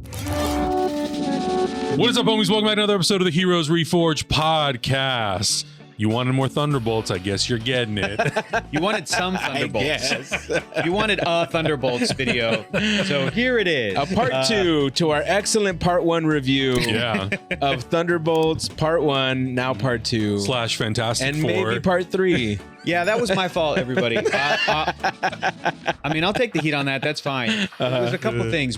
What is up, homies? Welcome back to another episode of the Heroes Reforged Podcast. You wanted more Thunderbolts? I guess you're getting it. You wanted some Thunderbolts. You wanted a Thunderbolts video. So here it is. A part 2 to our excellent part 1 review of Thunderbolts part 1, now part 2. / Fantastic and Four. maybe part 3. Yeah, that was my fault, everybody. I mean, I'll take the heat on that. That's fine. There's a couple things.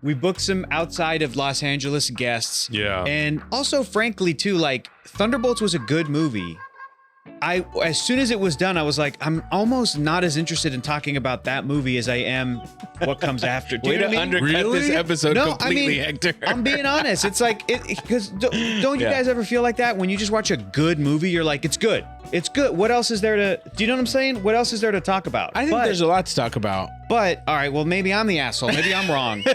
We booked some outside of Los Angeles guests. Yeah. And also, frankly, too, like, Thunderbolts was a good movie. As soon as it was done, I was like, I'm almost not as interested in talking about that movie as I am what comes after. Do you know what I mean? Undercut this episode completely, Hector. I'm being honest. It's like, because don't you guys ever feel like that? When you just watch a good movie, you're like, it's good. It's good. What else is there to, do you know what I'm saying? What else is there to talk about? I think there's a lot to talk about. But, all right, well, maybe I'm the asshole. Maybe I'm wrong.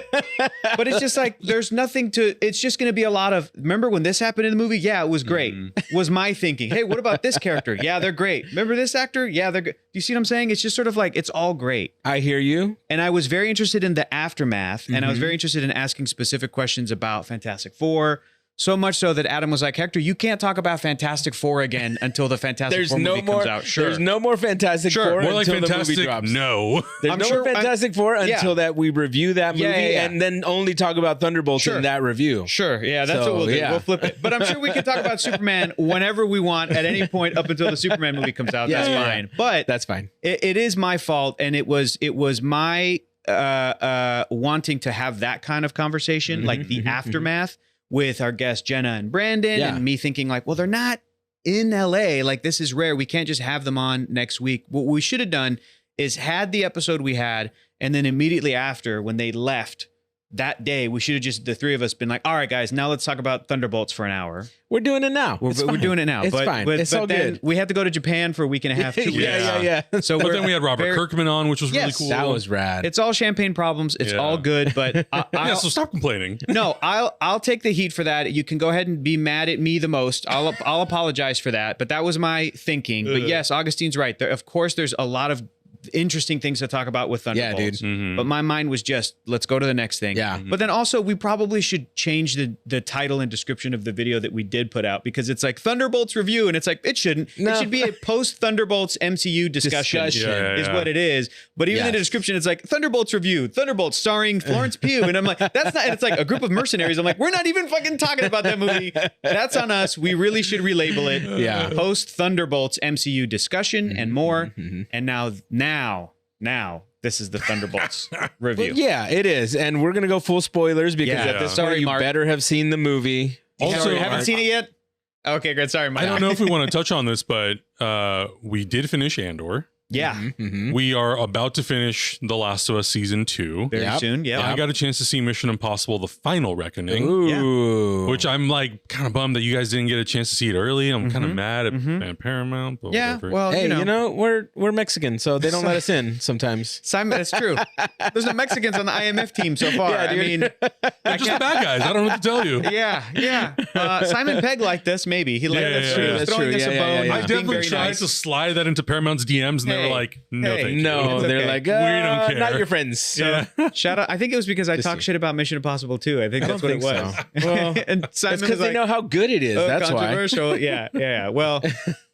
But it's just like, there's nothing to, it's just going to be a lot of, remember when this happened in the movie? Yeah, it was great. Was my thinking. Hey, what about this character? Yeah, they're great. Remember this actor? Yeah, they're good. Do you see what I'm saying? It's just sort of like, it's all great. I hear you. And I was very interested in the aftermath, and I was very interested in asking specific questions about Fantastic Four. So much so that Adam was like, Hector, you can't talk about Fantastic Four again until the Fantastic Four movie comes out. Sure. There's no more Fantastic Four More like until Fantastic, the movie drops. no. There's no more Fantastic Four until that we review that movie and then only talk about Thunderbolts in that review. Sure, yeah, that's what we'll do. We'll flip it. But I'm sure we can talk about Superman whenever we want at any point up until the Superman movie comes out. That's fine. But that's fine. It is my fault, and it was my wanting to have that kind of conversation, like the aftermath, with our guests Jenna and Brandon, and me thinking like, well, they're not in LA. Like, this is rare. We can't just have them on next week. What we should have done is had the episode we had, and then immediately after, when they left that day, we should have just, the three of us, been like, all right, guys, now let's talk about Thunderbolts for an hour. We're doing it now. We're doing it now. It's fine. It's all good. We had to go to Japan for a week and a half. 2 weeks. Yeah. So but then we had Robert Kirkman on, which was really cool. That was rad. It's all champagne problems. It's all good, but so stop complaining. No, I'll take the heat for that. You can go ahead and be mad at me the most. I'll apologize for that, but that was my thinking. But yes, Augustin's right. Of course, there's a lot of interesting things to talk about with Thunderbolts. Yeah, dude. But my mind was just, let's go to the next thing. Yeah. But then also, we probably should change the title and description of the video that we did put out, because it's like Thunderbolts review, and it's like, it shouldn't. No. It should be a post Thunderbolts MCU discussion. Is what it is. But even in the description, it's like Thunderbolts review, Thunderbolts starring Florence Pugh, and I'm like, that's not. It's like a group of mercenaries. I'm like, we're not even fucking talking about that movie. That's on us. We really should relabel it. Yeah. Post Thunderbolts MCU discussion and more. And now, this is the Thunderbolts review. But yeah, it is. And we're going to go full spoilers because at this point, you better have seen the movie. Also, you haven't seen it yet? Okay, good. Sorry, Mike. I don't know if we want to touch on this, but we did finish Andor. Yeah. We are about to finish The Last of Us Season 2. Very soon, I got a chance to see Mission Impossible The Final Reckoning. Ooh. Which I'm like kind of bummed that you guys didn't get a chance to see it early. I'm kind of mad at Paramount. But whatever. Well, hey, you know, we're Mexican, so they don't let us in sometimes. Simon, that's true. There's no Mexicans on the IMF team so far. Yeah, I mean, they're just the bad guys. I don't know what to tell you. Yeah. Simon Pegg liked this, maybe. He liked that's true. That's throwing true. us a bone. I definitely tried to slide that into Paramount's DMs, and they were like, no, thank you. No, It's they're okay. like, we don't care. not your friends. So, shout out. I think it was because I talked shit about Mission Impossible 2. I think that's what it was. Well, and Simon because they know how good it is. That's why. Controversial. Yeah. Well,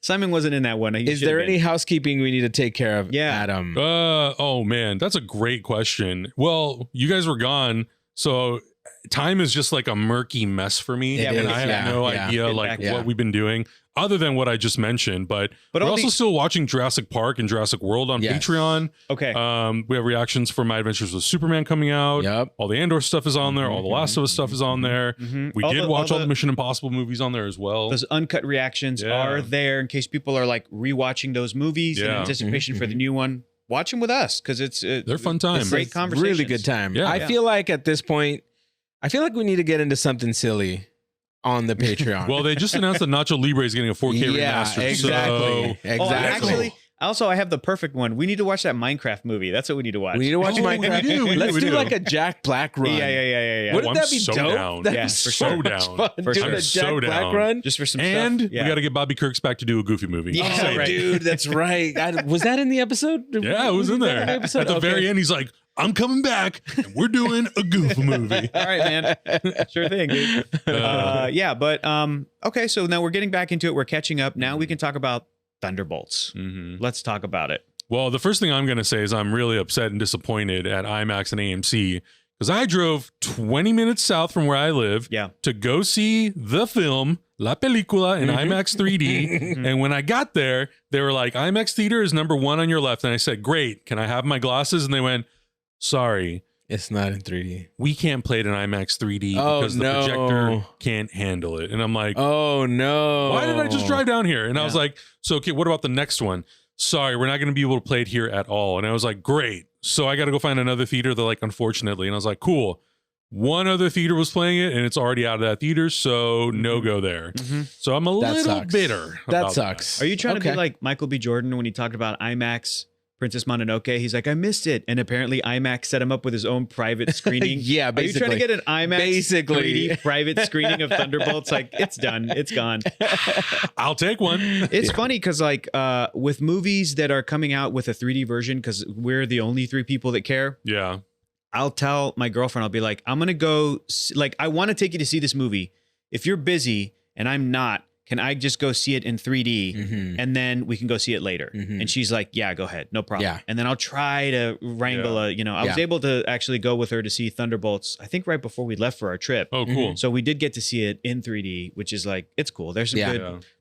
Simon wasn't in that one. Is there any housekeeping we need to take care of, Adam? Oh man, that's a great question. Well, you guys were gone, so time is just like a murky mess for me, and I have no idea what we've been doing other than what I just mentioned. But we're also still watching Jurassic Park and Jurassic World on Patreon. Okay. We have reactions for My Adventures with Superman coming out. Yep. All the Andor stuff is on there. All the Last of Us stuff is on there. We did watch all the Mission Impossible movies on there as well. Those uncut reactions are there in case people are like rewatching those movies in anticipation for the new one. Watch them with us, because they're fun time. It's great conversation. Really good time. Yeah. I feel like at this point, we need to get into something silly on the Patreon. Well, they just announced that Nacho Libre is getting a 4K remastered. Exactly. So Actually, Also, I have the perfect one. We need to watch that Minecraft movie. That's what we need to watch. We need to watch Minecraft. Let's do like a Jack Black run. Yeah. Wouldn't that be so dope? down. That'd Yeah, be for so sure. down. Fun. For Doing sure. a So Jack Black down. run. Just for some And stuff. we got to get Bobby Kirks back to do a Goofy movie. Yeah. Oh, right. dude, that's right. Was that in the episode? Yeah, it was in there. Episode? At the very end, he's like, I'm coming back and we're doing a goof movie. All right, man. Sure thing, dude. Okay, so now we're getting back into it. We're catching up. Now we can talk about Thunderbolts. Let's talk about it. Well, the first thing I'm going to say is I'm really upset and disappointed at IMAX and AMC because I drove 20 minutes south from where I live to go see the film La Película in IMAX 3D. And when I got there, they were like, IMAX theater is number 1 on your left. And I said, great. Can I have my glasses? And they went, sorry. It's not in 3D. We can't play it in IMAX 3D because the projector can't handle it. And I'm like, oh, no. Why did I just drive down here? And I was like, so, okay, what about the next one? Sorry, we're not going to be able to play it here at all. And I was like, great. So I got to go find another theater. They're like, unfortunately. And I was like, cool. One other theater was playing it and it's already out of that theater. So no go there. So I'm a little bitter. That sucks. Are you trying to be like Michael B. Jordan when he talked about IMAX Princess Mononoke? He's like, I missed it. And apparently IMAX set him up with his own private screening. Yeah, basically. Are you trying to get an IMAX 3D private screening of Thunderbolts? Like, it's done. It's gone. I'll take one. It's funny because like with movies that are coming out with a 3D version, because we're the only 3 people that care. Yeah. I'll tell my girlfriend, I'll be like, I'm going to go, like, I want to take you to see this movie. If you're busy and I'm not, can I just go see it in 3D and then we can go see it later? And she's like, yeah, go ahead. No problem. Yeah. And then I'll try to wrangle I was able to actually go with her to see Thunderbolts, I think right before we left for our trip. Oh, cool. So we did get to see it in 3D, which is like, it's cool. There's some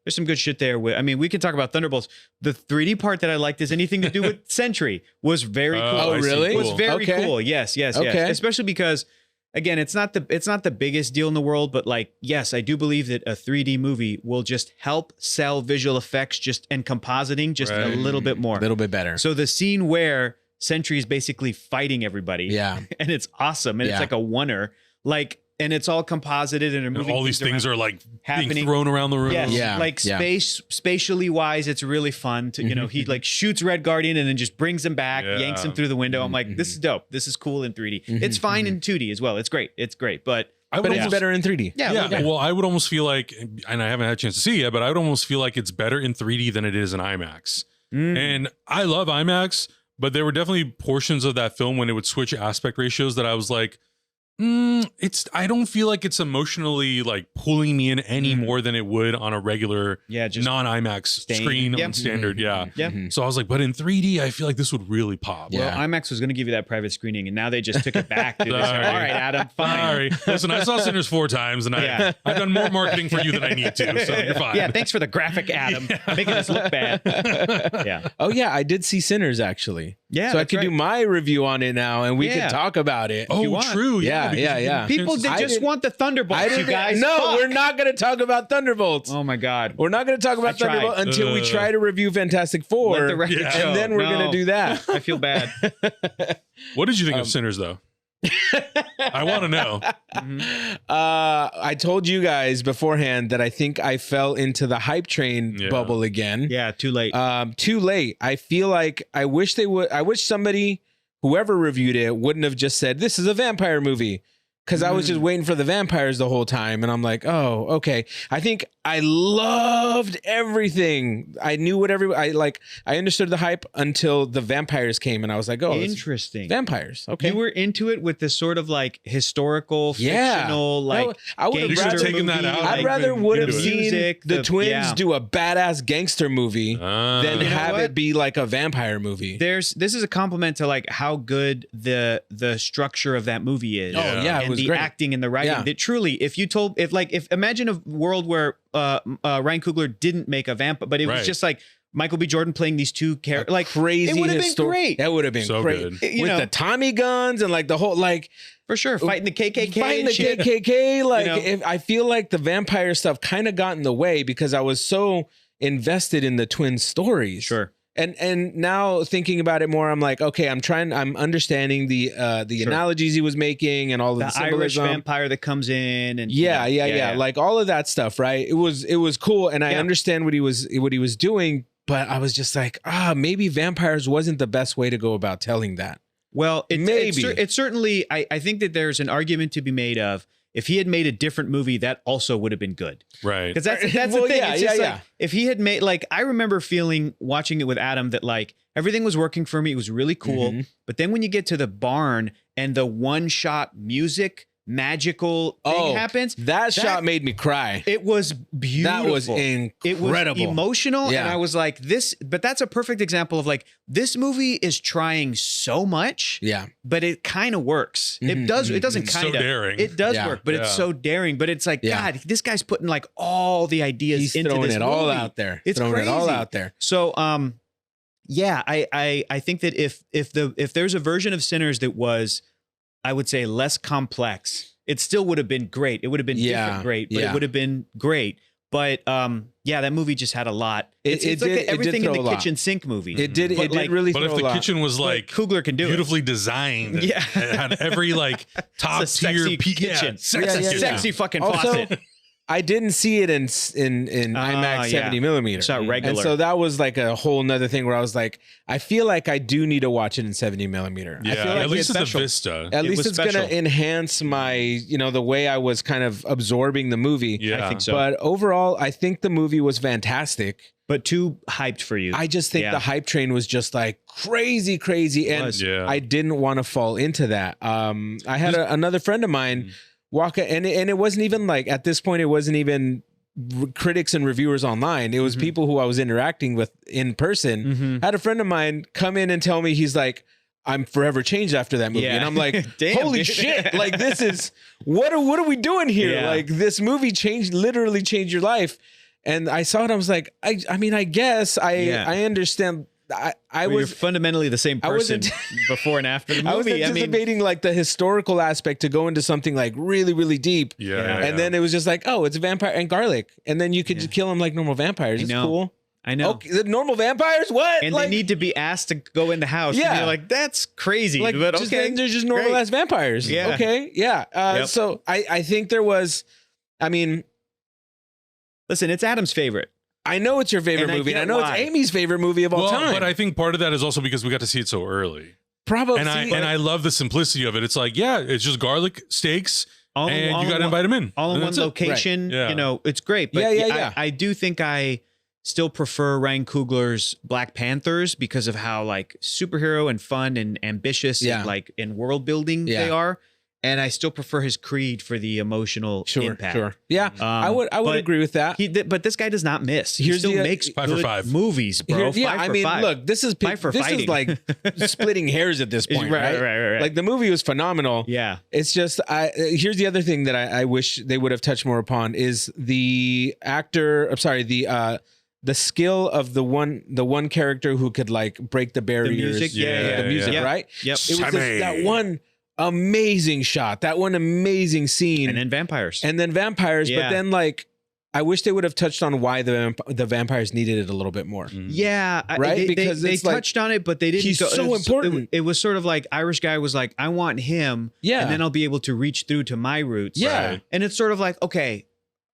there's some good shit there. I mean, we can talk about Thunderbolts. The 3D part that I liked is anything to do with Sentry was very cool. Oh, really? It was very cool. Yes. Especially because, again, it's not the biggest deal in the world, but like, yes, I do believe that a 3D movie will just help sell visual effects and compositing just a little bit more. A little bit better. So the scene where Sentry is basically fighting everybody. And it's awesome. And it's like a oneer. Like, and it's all composited and moving. All these things are like being thrown around the room. Yes. Like spatially wise, it's really fun to, he like shoots Red Guardian and then just brings him back, yanks him through the window. I'm like, this is dope. This is cool in 3D. It's fine in 2D as well. It's great. It's great. But it's better in 3D. Yeah. Well, I would almost feel like, and I haven't had a chance to see it yet, but I would almost feel like it's better in 3D than it is in IMAX. And I love IMAX, but there were definitely portions of that film when it would switch aspect ratios that I was like, I don't feel like it's emotionally like pulling me in any more than it would on a regular just non-IMAX screen on standard. So I was like, but in 3D, I feel like this would really pop. Well, IMAX was going to give you that private screening, and now they just took it back. All right, Adam, fine. Sorry. Listen, I saw Sinners 4 times, and I've done more marketing for you than I need to, so you're fine. Yeah, thanks for the graphic, Adam, making us look bad. Oh yeah, I did see Sinners actually. Yeah, so I can do my review on it now, and we can talk about it. Oh, true. Yeah. People just want the Thunderbolts, you guys. No, we're not going to talk about Thunderbolts. Oh my God. We're not going to talk about Thunderbolts until we try to review Fantastic Four. Let the record show. And then we're going to do that. I feel bad. What did you think of Sinners, though? I want to know. I told you guys beforehand that I think I fell into the hype train bubble again. Yeah, too late. Too late. I feel like I wish somebody, whoever reviewed it, wouldn't have just said, this is a vampire movie. Because I was just waiting for the vampires the whole time. And I'm like, oh, okay. I think I loved everything. I knew what I understood the hype until the vampires came. And I was like, oh, interesting. Vampires. Okay. You were into it with this sort of like historical, fictional, like I would have rather taken that out. I'd rather would have seen the twins do a badass gangster movie than have it be like a vampire movie. This is a compliment to like how good the structure of that movie is. Oh yeah, it was the great. Acting and the writing. That truly, if imagine a world where Ryan Coogler didn't make a vamp, but it was just like Michael B. Jordan playing these two characters, like crazy. It would have been great. That would have been so great good. With the Tommy guns and like the whole for sure fighting the KKK. I feel like the vampire stuff kind of got in the way because I was so invested in the twin stories. Sure. And now thinking about it more, I'm like, okay, I'm understanding the analogies he was making and all of the Irish vampire that comes in and yeah, like all of that stuff, right? It was cool, and I understand what he was doing, but I was just like, maybe vampires wasn't the best way to go about telling that. Well, it's certainly I think that there's an argument to be made of, if he had made a different movie, that also would have been good. Right. Because that's the thing. It's just like, if he had made, like, I remember watching it with Adam that like Everything was working for me. It was really cool. But then when you get to the barn and the one-shot music magical thing happens. That shot made me cry. It was beautiful. That was incredible. It was emotional. And I was like, but that's a perfect example of like, this movie is trying so much. But it kind of works. It does. It doesn't kind of. So daring. It does work, but it's so daring. But it's like, God, this guy's putting like all the ideas into throwing this it movie. all out there. It's throwing crazy. it all out there. So, yeah, I think that if there's a version of Sinners that was, I would say, less complex, it still would have been great. It would have been different great, but it would have been great. But yeah, that movie just had a lot. It's like everything in the kitchen sink movie. It did. It did really. But if the kitchen was like Kugler can do beautifully designed, it had every like top tier kitchen, sexy fucking faucet. I didn't see it in IMAX 70 millimeter. It's not regular. And so that was like a whole nother thing where I was like, I feel like I do need to watch it in 70 millimeter. Yeah, I feel like at least it's a vista. At least it's going to enhance my, the way I was kind of absorbing the movie. Yeah, I think so. But overall, I think the movie was fantastic. But too hyped for you. I just think the hype train was just like crazy. And I didn't want to fall into that. I had another friend of mine walk, and it wasn't even like, at this point, it wasn't even critics and reviewers online. It was people who I was interacting with in person. I had a friend of mine come in and tell me, he's like, I'm forever changed after that movie. And I'm like, damn, holy shit. Like, this is, what are we doing here? Like, this movie literally changed your life. And I saw it, I was like, I mean, I guess I understand. You're fundamentally the same person before and after the movie. I was anticipating like the historical aspect to go into something like really, really deep. And then it was just like, oh, it's a vampire and garlic. And then you could just kill them like normal vampires. It's cool. I know. Okay, the normal vampires? What? And they need to be asked to go in the house. Yeah. And you're like, that's crazy. Like, but they're just normal ass vampires. Yeah. Okay. Yeah. So I think there was, I mean, listen, it's Adam's favorite. I know it's your favorite movie. And I know it's Amy's favorite movie of all time. But I think part of that is also because we got to see it so early. Probably. And I love the simplicity of it. It's like, it's just garlic steaks, and you got to invite them in. All in one location. Right. It's great. But I do think I still prefer Ryan Coogler's Black Panthers because of how like superhero and fun and ambitious and like in world building they are. And I still prefer his Creed for the emotional impact. Yeah, I would agree with that. But this guy does not miss. He still makes 5 for 5 movies, bro. Look, this is 5 for this is like splitting hairs at this point, right? Like the movie was phenomenal. Yeah, it's just here's the other thing that I wish they would have touched more upon is the actor. I'm sorry, the skill of the one character who could like break the barriers. The music, the music, right? Yep. It was that one amazing shot, that one amazing scene, and then vampires, but then like I wish they would have touched on why the vampires needed it a little bit more. Yeah, right. Because they touched on it, but they didn't. He's so important. It was sort of like Irish guy was like, I want him, and then I'll be able to reach through to my roots. Yeah, right? And it's sort of like, okay,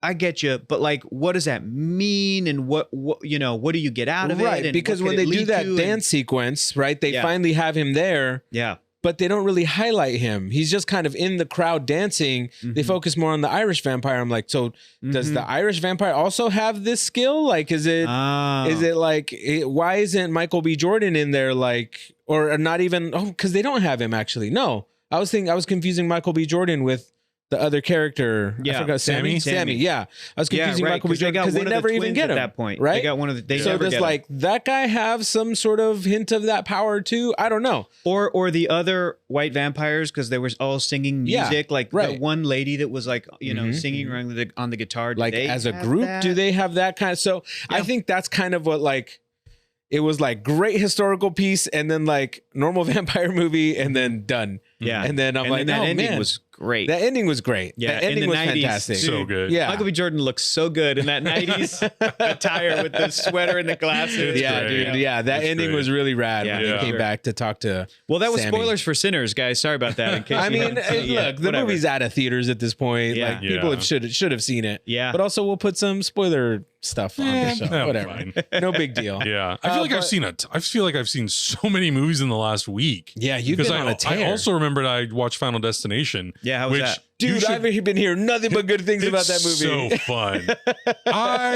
I get you, but like, what does that mean? And what do you get out of it? Right, because when they do that dance sequence, right, they finally have him there. Yeah. But they don't really highlight him. He's just kind of in the crowd dancing. They focus more on the Irish vampire. I'm like, so does the Irish vampire also have this skill? Like, is it like, why isn't Michael B. Jordan in there? Like, or not even, because they don't have him actually. No, I was confusing Michael B. Jordan with the other character. Yeah. I forgot, Sammy. Yeah. I was confusing Michael B. Jordan because they never even get him at that point. Right? They got one of the, so does like that guy have some sort of hint of that power too? I don't know. Or the other white vampires, because they were all singing music. Like the one lady that was like, singing on the guitar. Like as a group, do they have that kind of? So I think that's kind of what like, it was like great historical piece and then like normal vampire movie and then done. Yeah. And then I'm like, that ending was great. That ending was great. Yeah. That ending was fantastic. So good. Yeah. Michael B. Jordan looks so good in that 90s attire with the sweater and the glasses. Yeah, dude. Yeah. That ending was really rad when he came back to talk to Well, that was Sammy. Spoilers for Sinners, guys. Sorry about that. In case I mean, look, the movie's out of theaters at this point. Yeah. Like people should have seen it. Yeah. But also we'll put some spoiler stuff on the show. Whatever. No big deal. Yeah. I feel like I've seen so many movies in the last week. Yeah, you've been on a tear. I also remembered I watched Final Destination. Yeah, how was that? Dude, I've been hearing nothing but good things about that movie. So fun.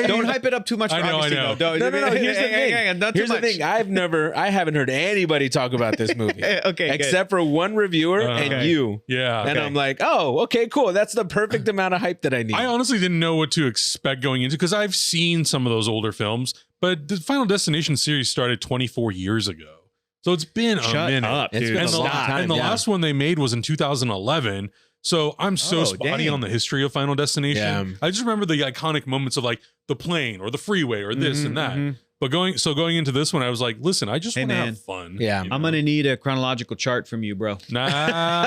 Don't hype it up too much. I know. No. Here's the thing. I haven't heard anybody talk about this movie. Okay, except for one reviewer and you. Yeah. And I'm like, oh, okay, cool. That's the perfect amount of hype that I need. I honestly didn't know what to expect going into, because I've seen some of those older films, but the Final Destination series started 24 years ago. So it's been a minute. Up, dude. It's been a long time. And the last one they made was in 2011. So I'm so spotty on the history of Final Destination. Yeah. I just remember the iconic moments of like the plane or the freeway or this and that. But going into this one, I was like, listen, I just want to have fun. Yeah. I'm going to need a chronological chart from you, bro. Nah.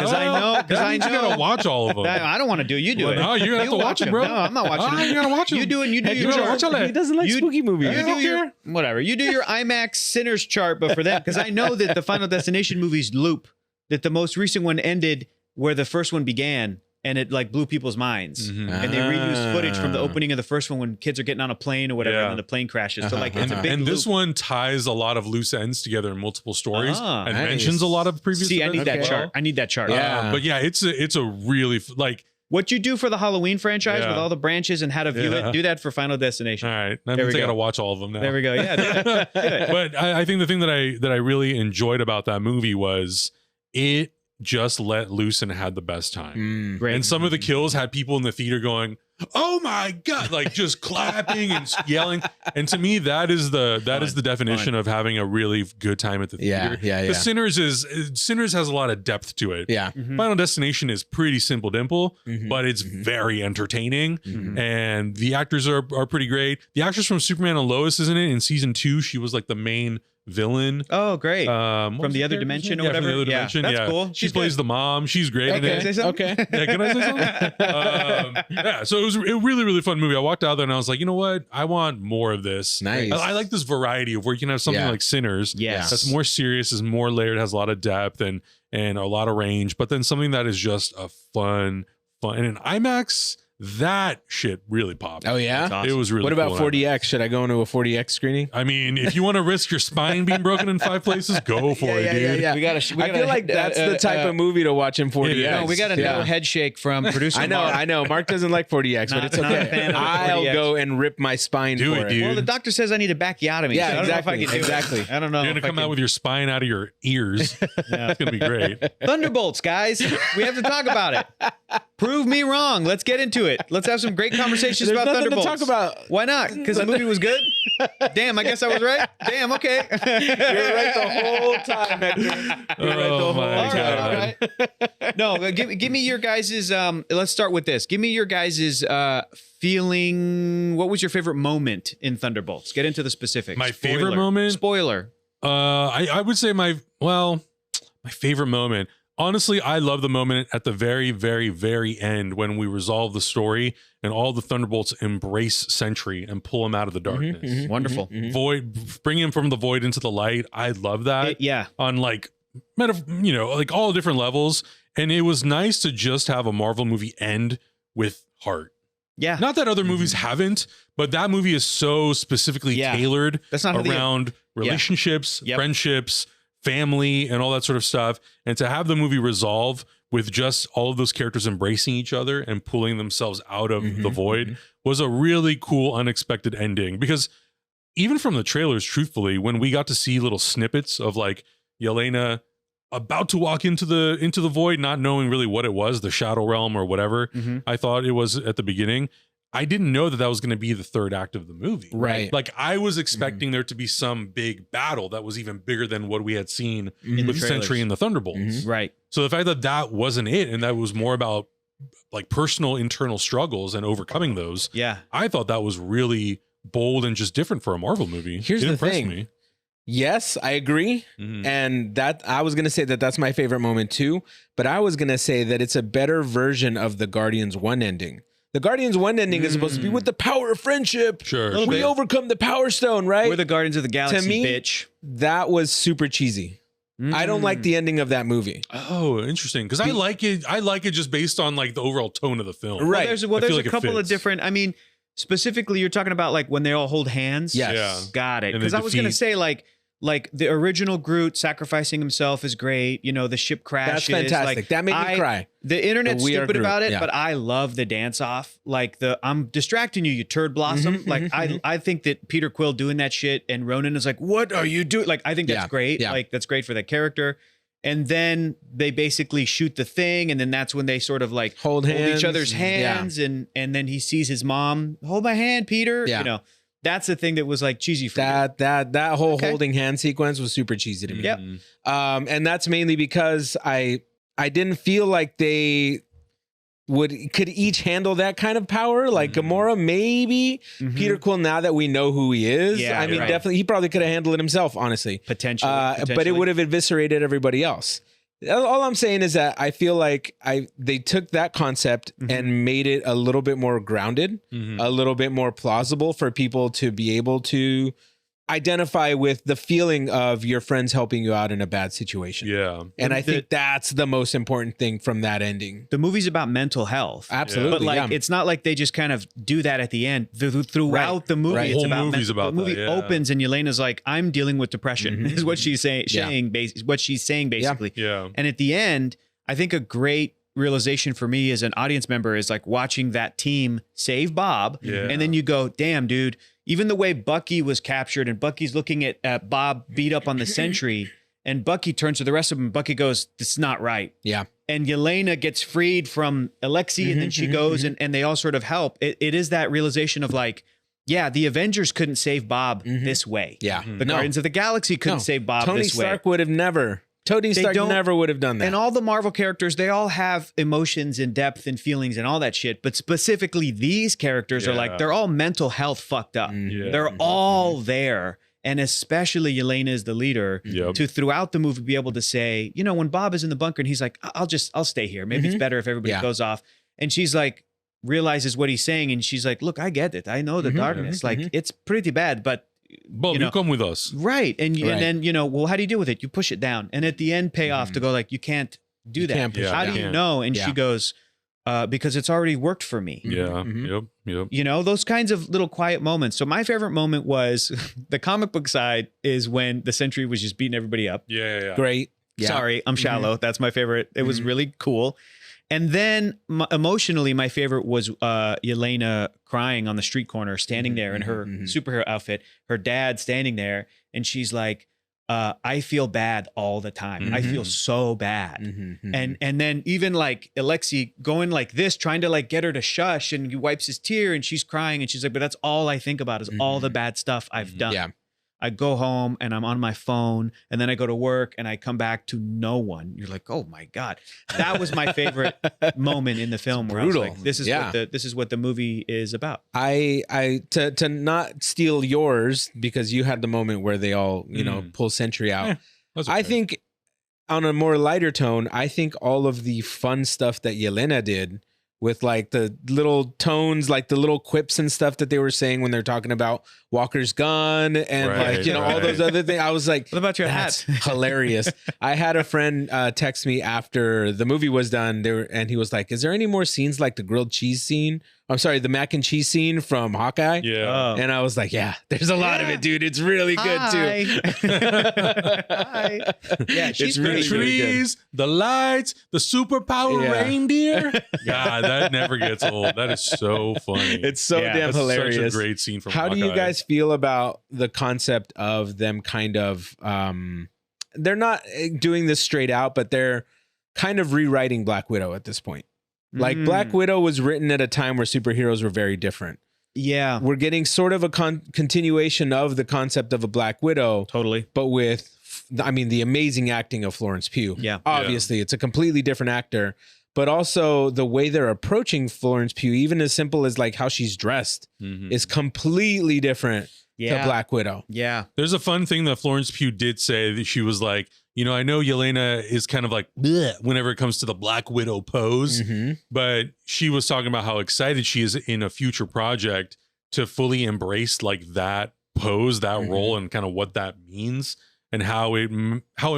Because I know. You got to watch all of them. I don't want to do it. You do it. No, you're going to have to watch it, bro. No, I'm not watching it. You got to watch it. You do it. You do your chart. He doesn't like spooky movies. You do your, whatever. You do your IMAX Sinners chart, but for them, because I know that the Final Destination movies loop, that the most recent one ended where the first one began. And it like blew people's minds, and they reused footage from the opening of the first one when kids are getting on a plane or whatever, and then the plane crashes. So like it's a big. And this loop. one ties a lot of loose ends together in multiple stories and nice. mentions a lot of previous. See, I need that chart. I need that chart. Yeah. But yeah, it's a really like what you do for the Halloween franchise with all the branches and how to view it. Do that for Final Destination. All right, that means I got to watch all of them now. There we go. Yeah. Do it. But I think the thing that I really enjoyed about that movie was it just let loose and had the best time. Great. And some of the kills had people in the theater going, "Oh my god!" like just clapping and yelling. And to me, that is the definition of having a really good time at the theater. Yeah. The Sinners has a lot of depth to it. Yeah. Final Destination is pretty simple dimple, but it's very entertaining, and the actors are pretty great. The actress from Superman and Lois is in it. In season 2, she was like the main villain. Oh, great. From the other dimension or whatever. From the other dimension. That's cool. She plays the mom. She's great in it. Okay. Yeah, can I say something? Yeah, so it was a really, really fun movie. I walked out there and I was like, you know what? I want more of this. Nice. I like this variety of where you can have something like Sinners. Yes. That's more serious, is more layered, has a lot of depth and a lot of range, but then something that is just a fun. And in IMAX, that shit really popped. Oh yeah, awesome. It was really. What about cool 4DX? Should I go into a 4DX screening? I mean, if you want to risk your spine being broken in 5 places, go for it, dude. Yeah. I feel like that's the type of movie to watch in 4DX. No, we got a no head shake from producer. I know. Mark doesn't like 4DX, but it's okay. I'll go and rip my spine for it. Dude. Well, the doctor says I need a backiotomy. Yeah, so I don't know if I can do exactly. it. I don't know. You're gonna come out with your spine out of your ears. It's gonna be great. Thunderbolts, guys. We have to talk about it. Prove me wrong. Let's get into it. Let's have some great conversations about Thunderbolts. To talk about. Why not? Because the movie was good. Damn, I guess I was right. Damn, okay. You're right the whole time, Hector. You're right the whole time. All right. No, give me your guys's. Let's start with this. Give me your guys's feeling. What was your favorite moment in Thunderbolts? Get into the specifics. My favorite moment. Spoiler. I would say my favorite moment. Honestly, I love the moment at the very, very, very end when we resolve the story and all the Thunderbolts embrace Sentry and pull him out of the darkness. Wonderful. Void, bring him from the void into the light. I love that. Yeah. On like, like all different levels. And it was nice to just have a Marvel movie end with heart. Yeah. Not that other movies haven't, but that movie is so specifically tailored around relationships, friendships, family, and all that sort of stuff. And to have the movie resolve with just all of those characters embracing each other and pulling themselves out of the void was a really cool, unexpected ending. Because even from the trailers, truthfully, when we got to see little snippets of like Yelena about to walk into the void, not knowing really what it was, the Shadow Realm or whatever, I thought it was at the beginning. I didn't know that was going to be the third act of the movie. Right. Like I was expecting there to be some big battle that was even bigger than what we had seen with Sentry and the Thunderbolts. Right. So the fact that that wasn't it, and that was more about like personal internal struggles and overcoming those. Yeah. I thought that was really bold and just different for a Marvel movie. Here's the thing. Me. Yes, I agree. And that I was going to say that that's my favorite moment too. But I was going to say that it's a better version of the Guardians 1 ending. The Guardians 1 ending is supposed to be with the power of friendship. Sure. We overcome the Power Stone, right? We're the Guardians of the Galaxy, to me, bitch. That was super cheesy. I don't like the ending of that movie. Oh, interesting. Because I like it. I like it just based on like the overall tone of the film. Right. Well, there's a couple of different. I mean, specifically, you're talking about like when they all hold hands. Yes. Yeah. Got it. Because I was going to say like Like the original Groot sacrificing himself is great. You know, the ship crashes. That's fantastic. Like, that made me cry. The internet's stupid about it, yeah. but I love the dance off. Like I'm distracting you, you turd blossom. Like I think that Peter Quill doing that shit and Ronan is like, what are you doing? Like, I think that's great. Yeah. Like that's great for that character. And then they basically shoot the thing, and then that's when they sort of like hold each other's hands, and then he sees his mom, hold my hand, Peter. Yeah. You know, that's the thing that was like cheesy for that whole holding hand sequence was super cheesy to me. Yep. And that's mainly because I didn't feel like they could each handle that kind of power. Like Gamora, maybe Peter Quill. Now that we know who he is, I mean, definitely he probably could have handled it himself, honestly, potentially. But it would have eviscerated everybody else. All I'm saying is that I feel like they took that concept and made it a little bit more grounded, a little bit more plausible for people to be able to identify with the feeling of your friends helping you out in a bad situation. Yeah. And I think that's the most important thing from that ending. The movie's about mental health. Absolutely. But like, it's not like they just kind of do that at the end. Throughout the movie, it's about the movie opens and Yelena's like, I'm dealing with depression is what she's saying, basically. Yeah. And at the end, I think a great realization for me as an audience member is like watching that team save Bob. Yeah. And then you go, damn, dude, even the way Bucky was captured and Bucky's looking at Bob beat up on the sentry and Bucky turns to the rest of them. Bucky goes, this is not right. Yeah. And Yelena gets freed from Alexei and then she goes and they all sort of help. It is that realization of like, yeah, the Avengers couldn't save Bob this way. Yeah. The Guardians of the Galaxy couldn't save Bob Tony this way. Stark would have never. Tony Stark never would have done that. And all the Marvel characters, they all have emotions and depth and feelings and all that shit. But specifically, these characters are like, they're all mental health fucked up. They're all there. And especially Yelena is the leader to throughout the movie be able to say, you know, when Bob is in the bunker and he's like, I'll stay here. Maybe it's better if everybody goes off. And she's like, realizes what he's saying. And she's like, look, I get it. I know the darkness. Like, it's pretty bad, but you come with us. Right. And then, you know, well, how do you deal with it? You push it down. And at the end payoff to go like, you can't do that. How do you know? And she goes, because it's already worked for me. Yeah. Yep. You know, those kinds of little quiet moments. So my favorite moment was the comic book side is when the Sentry was just beating everybody up. Yeah. Great. Yeah. Sorry, I'm shallow. That's my favorite. It was really cool. And then emotionally, my favorite was Yelena crying on the street corner, standing there in her superhero outfit, her dad standing there. And she's like, I feel bad all the time. I feel so bad. And then even like Alexei going like this, trying to like get her to shush, and he wipes his tear and she's crying. And she's like, but that's all I think about is all the bad stuff I've done. Yeah. I go home and I'm on my phone and then I go to work and I come back to no one. You're like, oh my God. That was my favorite moment in the film where brutal. I was like, this is what the movie is about. To not steal yours, because you had the moment where they all, you know, pull Sentry out. Okay. I think on a more lighter tone, I think all of the fun stuff that Yelena did with like the little tones, like the little quips and stuff that they were saying when they're talking about Walker's gun and like, you know, all those other things. I was like, what about your hat? Hilarious. I had a friend text me after the movie was done and he was like, is there any more scenes like the grilled cheese scene? I'm sorry, the mac and cheese scene from Hawkeye. Yeah. And I was like, yeah, there's a lot of it, dude. It's really good too. Hi. Yeah, she's the really trees, the lights, the superpower reindeer. God, that never gets old. That is so funny. It's so damn hilarious. Such a great scene from How Hawkeye. do you guys feel about the concept of them kind of they're not doing this straight out, but they're kind of rewriting Black Widow at this point? Like Black Widow was written at a time where superheroes were very different. Yeah. We're getting sort of a continuation of the concept of a Black Widow. Totally. But with, I mean, the amazing acting of Florence Pugh. Yeah. Obviously, it's a completely different actor. But also the way they're approaching Florence Pugh, even as simple as like how she's dressed, is completely different to Black Widow. Yeah. There's a fun thing that Florence Pugh did say, that she was like, you know, I know Yelena is kind of like bleh whenever it comes to the Black Widow pose, but she was talking about how excited she is in a future project to fully embrace like that pose, that role, and kind of what that means and how it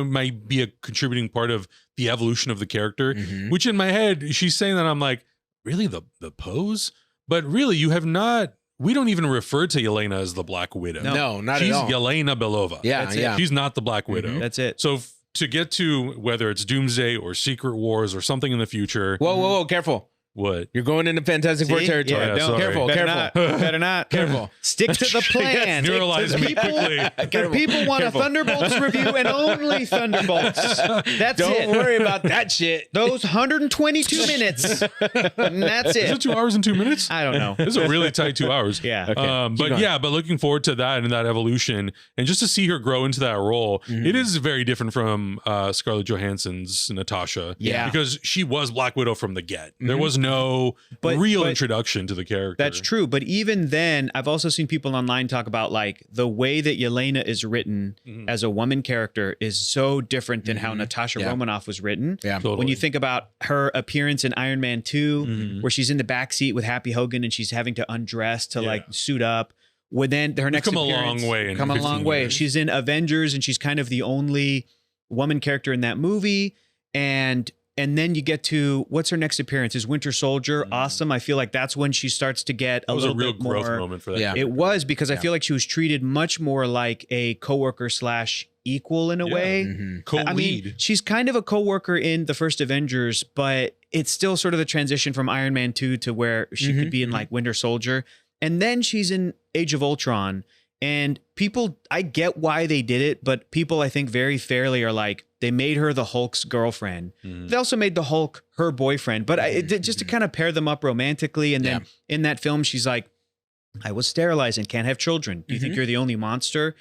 might be a contributing part of the evolution of the character. Which in my head, she's saying that I'm like, really the pose? But really, you have not we don't even refer to Yelena as the Black Widow. No, not She's at all. Yelena Belova. Yeah, yeah. She's not the Black Widow. That's it. So to get to whether it's Doomsday or Secret Wars or something in the future. Whoa, careful. What? You're going into Fantastic Four territory. Yeah, sorry. Careful. Better not. Careful. Stick to the plan. Neuralize me quickly. The people want a Thunderbolts review and only Thunderbolts. That's it. Don't worry about that shit. Those 122 minutes. And that's Is it. it 2 hours and 2 minutes? I don't know. It's a really tight 2 hours. Yeah. Okay. But looking forward to that and that evolution, and just to see her grow into that role. It is very different from Scarlett Johansson's Natasha. Yeah. Because she was Black Widow from the get. There was no real introduction to the character. That's true. But even then, I've also seen people online talk about like the way that Yelena is written as a woman character is so different than how Natasha Romanoff was written. Yeah. Totally. When you think about her appearance in Iron Man 2, where she's in the backseat with Happy Hogan and she's having to undress to like suit up. Well, then her next appearance, a long way. Come a long way. Years. She's in Avengers and she's kind of the only woman character in that movie. And then you get to what's her next appearance is Winter Soldier. Awesome. I feel like that's when she starts to get a little real bit growth more. moment for that. Yeah. It was because I feel like she was treated much more like a coworker / equal in a way. Co-lead. I mean, she's kind of a coworker in the first Avengers, but it's still sort of the transition from Iron Man 2 to where she could be in like Winter Soldier. And then she's in Age of Ultron. And people, I get why they did it, but people I think very fairly are like, they made her the Hulk's girlfriend. They also made the Hulk her boyfriend, but just to kind of pair them up romantically. And then in that film, she's like, I was sterilized and can't have children. Do you think you're the only monster?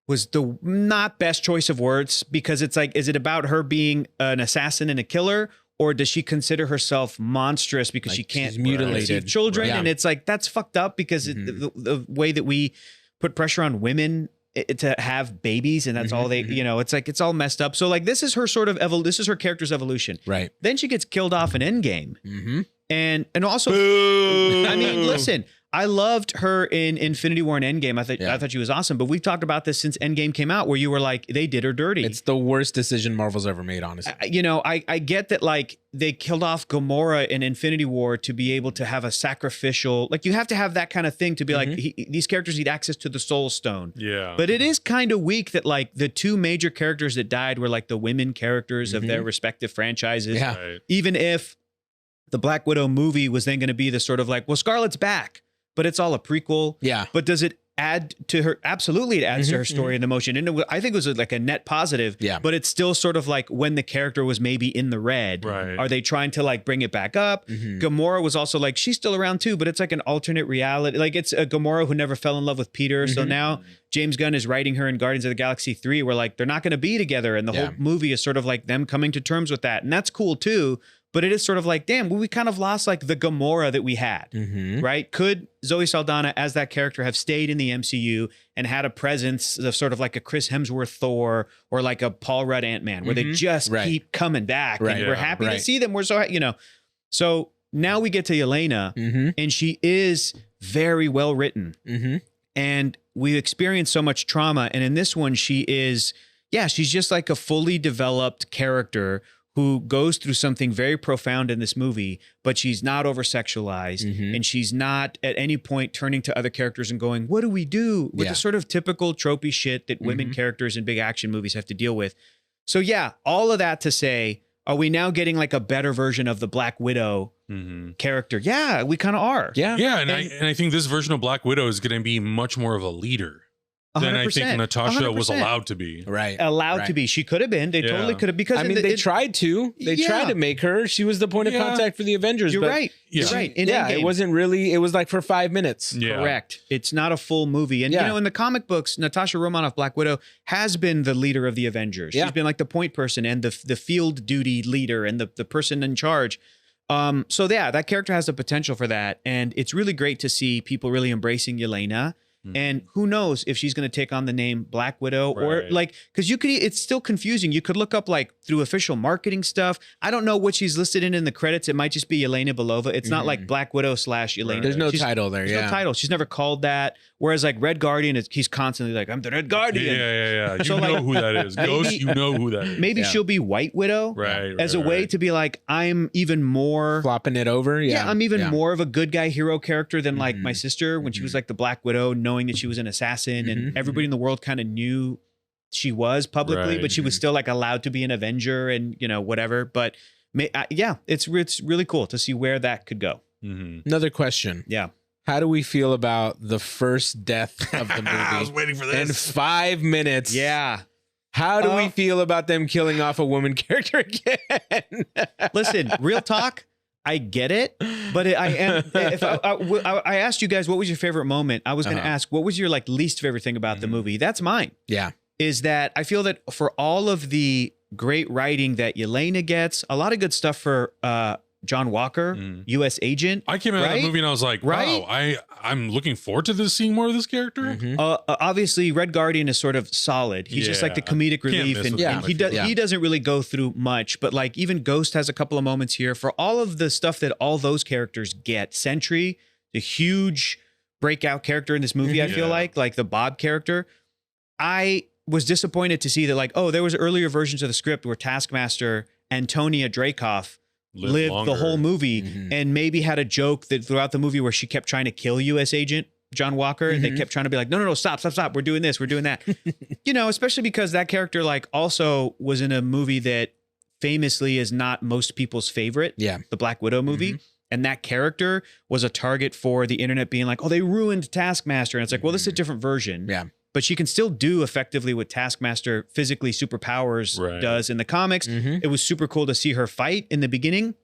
Was the not best choice of words, because it's like, is it about her being an assassin and a killer? Or does she consider herself monstrous because Like she can't she's mutilated conceive children? Yeah. And it's like, that's fucked up because the way that we put pressure on women to have babies, and that's all they, it's like, it's all messed up. So like, this is her sort of this is her character's evolution. Right. Then she gets killed off in Endgame. And also, I mean, listen, I loved her in Infinity War and Endgame. I thought she was awesome, but we've talked about this since Endgame came out, where you were like, they did her dirty. It's the worst decision Marvel's ever made, honestly. I get that, like, they killed off Gamora in Infinity War to be able to have a sacrificial, like, you have to have that kind of thing to be like, these characters need access to the Soul Stone. Yeah. But it is kind of weak that, like, the two major characters that died were like the women characters of their respective franchises. Yeah. Right. Even if the Black Widow movie was then going to be the sort of like, well, Scarlett's back, but it's all a prequel. Yeah. But does it add to her? Absolutely, it adds to her story and emotion. And I think it was like a net positive. Yeah. But it's still sort of like when the character was maybe in the red. Right. Are they trying to like bring it back up? Gamora was also like, she's still around too, but it's like an alternate reality. Like, it's a Gamora who never fell in love with Peter. So now James Gunn is writing her in Guardians of the Galaxy 3, where like they're not going to be together. And the whole movie is sort of like them coming to terms with that. And that's cool too. But it is sort of like, damn, we kind of lost like the Gamora that we had, right? Could Zoe Saldana as that character have stayed in the MCU and had a presence of sort of like a Chris Hemsworth Thor or like a Paul Rudd Ant-Man, where they just keep coming back and we're happy to see them. We're so, So now we get to Yelena and she is very well written and we experience so much trauma. And in this one, she's just like a fully developed character who goes through something very profound in this movie, but she's not over-sexualized and she's not at any point turning to other characters and going, what do we do? With the sort of typical tropey shit that women characters in big action movies have to deal with. So yeah, all of that to say, are we now getting like a better version of the Black Widow character? Yeah, we kind of are. Yeah. Yeah, and I think this version of Black Widow is going to be much more of a leader than I think Natasha was allowed to be. Right. Allowed to be. She could have been. They totally could have, because I mean, they tried to. They tried to make her. She was the point of contact for the Avengers. You're right. You're right. In Endgame, it wasn't really, it was like for 5 minutes. Yeah. Correct. It's not a full movie. And in the comic books, Natasha Romanoff, Black Widow, has been the leader of the Avengers. She's been like the point person and the field duty leader and the person in charge. So yeah, that character has the potential for that. And it's really great to see people really embracing Yelena. And who knows if she's going to take on the name Black Widow or like, because it's still confusing. You could look up like through official marketing stuff. I don't know what she's listed in the credits. It might just be Yelena Belova. It's not like Black Widow / Yelena. There's no title there. There's no title. She's never called that. Whereas like Red Guardian, he's constantly like, I'm the Red Guardian. Yeah. You know who that is. Ghost, you know who that is. Maybe she'll be White Widow as a way to be like, I'm even more flopping it over. Yeah, I'm even more of a good guy hero character than like my sister when she was like the Black Widow, knowing that she was an assassin and everybody in the world kind of knew she was publicly, but she was still like allowed to be an Avenger and whatever. But it's really cool to see where that could go. Another question. Yeah. How do we feel about the first death of the movie? I was waiting for this. In 5 minutes. Yeah. How do we feel about them killing off a woman character again? Listen, real talk. I get it, but I asked you guys what was your favorite moment. I was going to ask what was your like least favorite thing about the movie. That's mine. Yeah, is that I feel that for all of the great writing that Yelena gets, a lot of good stuff for John Walker, U.S. agent. I came out of the movie and I was like, wow, I'm looking forward to seeing more of this character. Obviously, Red Guardian is sort of solid. He's just like the comedic relief, and he doesn't really go through much. But like even Ghost has a couple of moments here. For all of the stuff that all those characters get, Sentry, the huge breakout character in this movie, I feel like the Bob character, I was disappointed to see that like, there was earlier versions of the script where Taskmaster Antonia Dreykov lived the whole movie and maybe had a joke that throughout the movie where she kept trying to kill U.S. agent John Walker and they kept trying to be like, no, stop. We're doing this. We're doing that. Especially because that character like also was in a movie that famously is not most people's favorite. Yeah. The Black Widow movie. And that character was a target for the internet being like, they ruined Taskmaster. And it's like, well, this is a different version. Yeah. But she can still do effectively what Taskmaster physically superpowers does in the comics. It was super cool to see her fight in the beginning.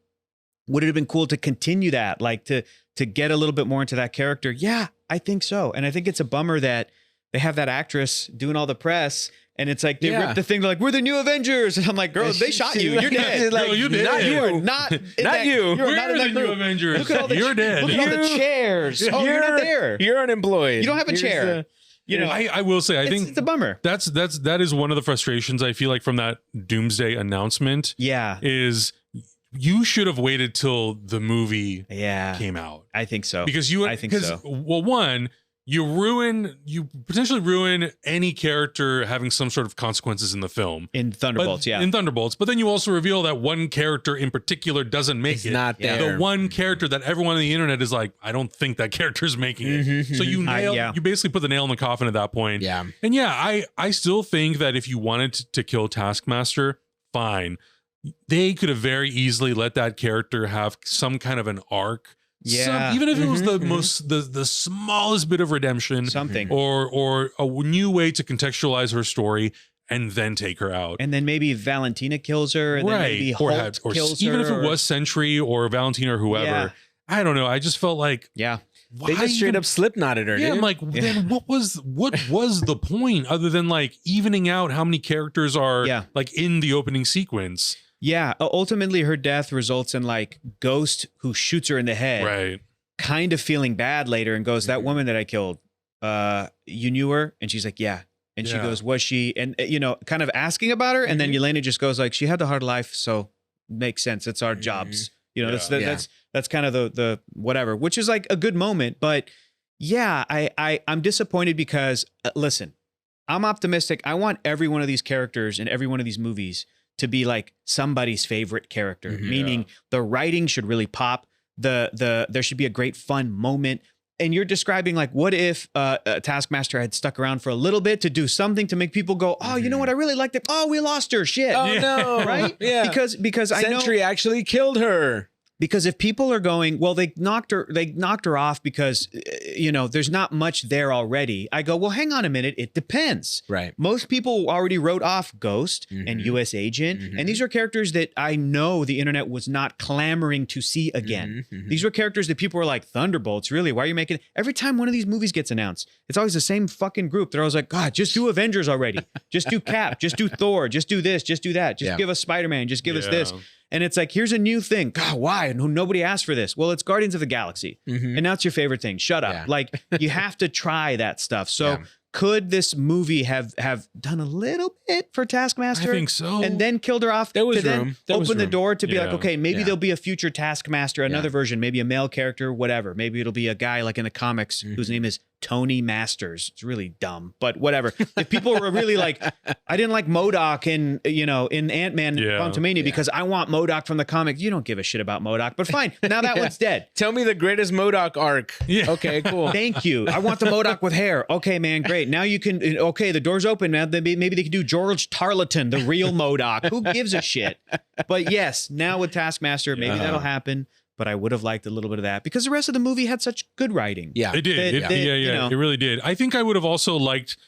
Would it have been cool to continue that? Like to get a little bit more into that character? Yeah, I think so. And I think it's a bummer that they have that actress doing all the press and it's like they ripped the thing. They're like, we're the new Avengers. And I'm like, girl, they shot you. You're dead. Like, you did. Not you. Not you. We're not in that new Avengers. Look at all the, you're dead. Look at all the chairs. Oh, you're not there. You're unemployed. You don't have a chair. I will say, I think it's a bummer. That is one of the frustrations I feel like from that Doomsday announcement. Yeah, is you should have waited till the movie came out. I think so. Because well, one, you potentially ruin any character having some sort of consequences in the film. In Thunderbolts, In Thunderbolts. But then you also reveal that one character in particular doesn't make it. Not there. The one character that everyone on the internet is like, I don't think that character is making it. So you you basically put the nail in the coffin at that point. Yeah. And I still think that if you wanted to kill Taskmaster, fine. They could have very easily let that character have some kind of an arc. Yeah, even if it was the smallest bit of redemption, something, or a new way to contextualize her story, and then take her out, and then maybe Valentina kills her, and then maybe Hulk kills her, even if it was Sentry or Valentina or whoever. Yeah. I don't know. I just felt like they just straight up slipknotted her. Yeah, I'm like, then what was the point other than like evening out how many characters are like in the opening sequence? Yeah, ultimately her death results in like Ghost, who shoots her in the head, kind of feeling bad later and goes, that woman that I killed, you knew her? And she's like, yeah. And she goes, was she? And, kind of asking about her. And then Yelena just goes like, she had the hard life. So makes sense. It's our jobs. That's kind of the whatever, which is like a good moment. But yeah, I'm disappointed because, listen, I'm optimistic. I want every one of these characters in every one of these movies to be like somebody's favorite character, meaning the writing should really pop. There should be a great fun moment. And you're describing like, what if Taskmaster had stuck around for a little bit to do something to make people go, oh, you know what? I really liked it. Oh, we lost her. Shit. Oh no. Right? Yeah. Because I know Sentry actually killed her. Because if people are going, well, they knocked her off because, there's not much there already. I go, well, hang on a minute. It depends. Right. Most people already wrote off Ghost and U.S. Agent. And these are characters that I know the internet was not clamoring to see again. These were characters that people were like, Thunderbolts, really? Why are you making it? Every time one of these movies gets announced, it's always the same fucking group. They're always like, God, just do Avengers already. Just do Cap. Just do Thor. Just do this. Just do that. Just give us Spider-Man. Just give us this. And it's like, here's a new thing. God, why? Nobody asked for this. Well, it's Guardians of the Galaxy. And now it's your favorite thing. Shut up. Like, you have to try that stuff. So could this movie have done a little bit for Taskmaster? I think so. And then killed her off there was to room. then open the door to be like, okay, maybe there'll be a future Taskmaster, another Yeah. version, maybe a male character, whatever. Maybe it'll be a guy like in the comics whose name is Tony Masters. It's really dumb, but whatever. If people were really like, I didn't like MODOK in Ant-Man Quantumania because I want MODOK from the comic. You don't give a shit about MODOK, but fine. Now that one's dead. Tell me the greatest MODOK arc. Yeah. Okay, cool. Thank you. I want the MODOK with hair. Okay, man, great. Now you can, okay, the door's open now. Maybe they could do George Tarleton, the real MODOK. Who gives a shit? But yes, now with Taskmaster, maybe that'll happen. But I would have liked a little bit of that because the rest of the movie had such good writing. Yeah. It did. It It really did. I think I would have also liked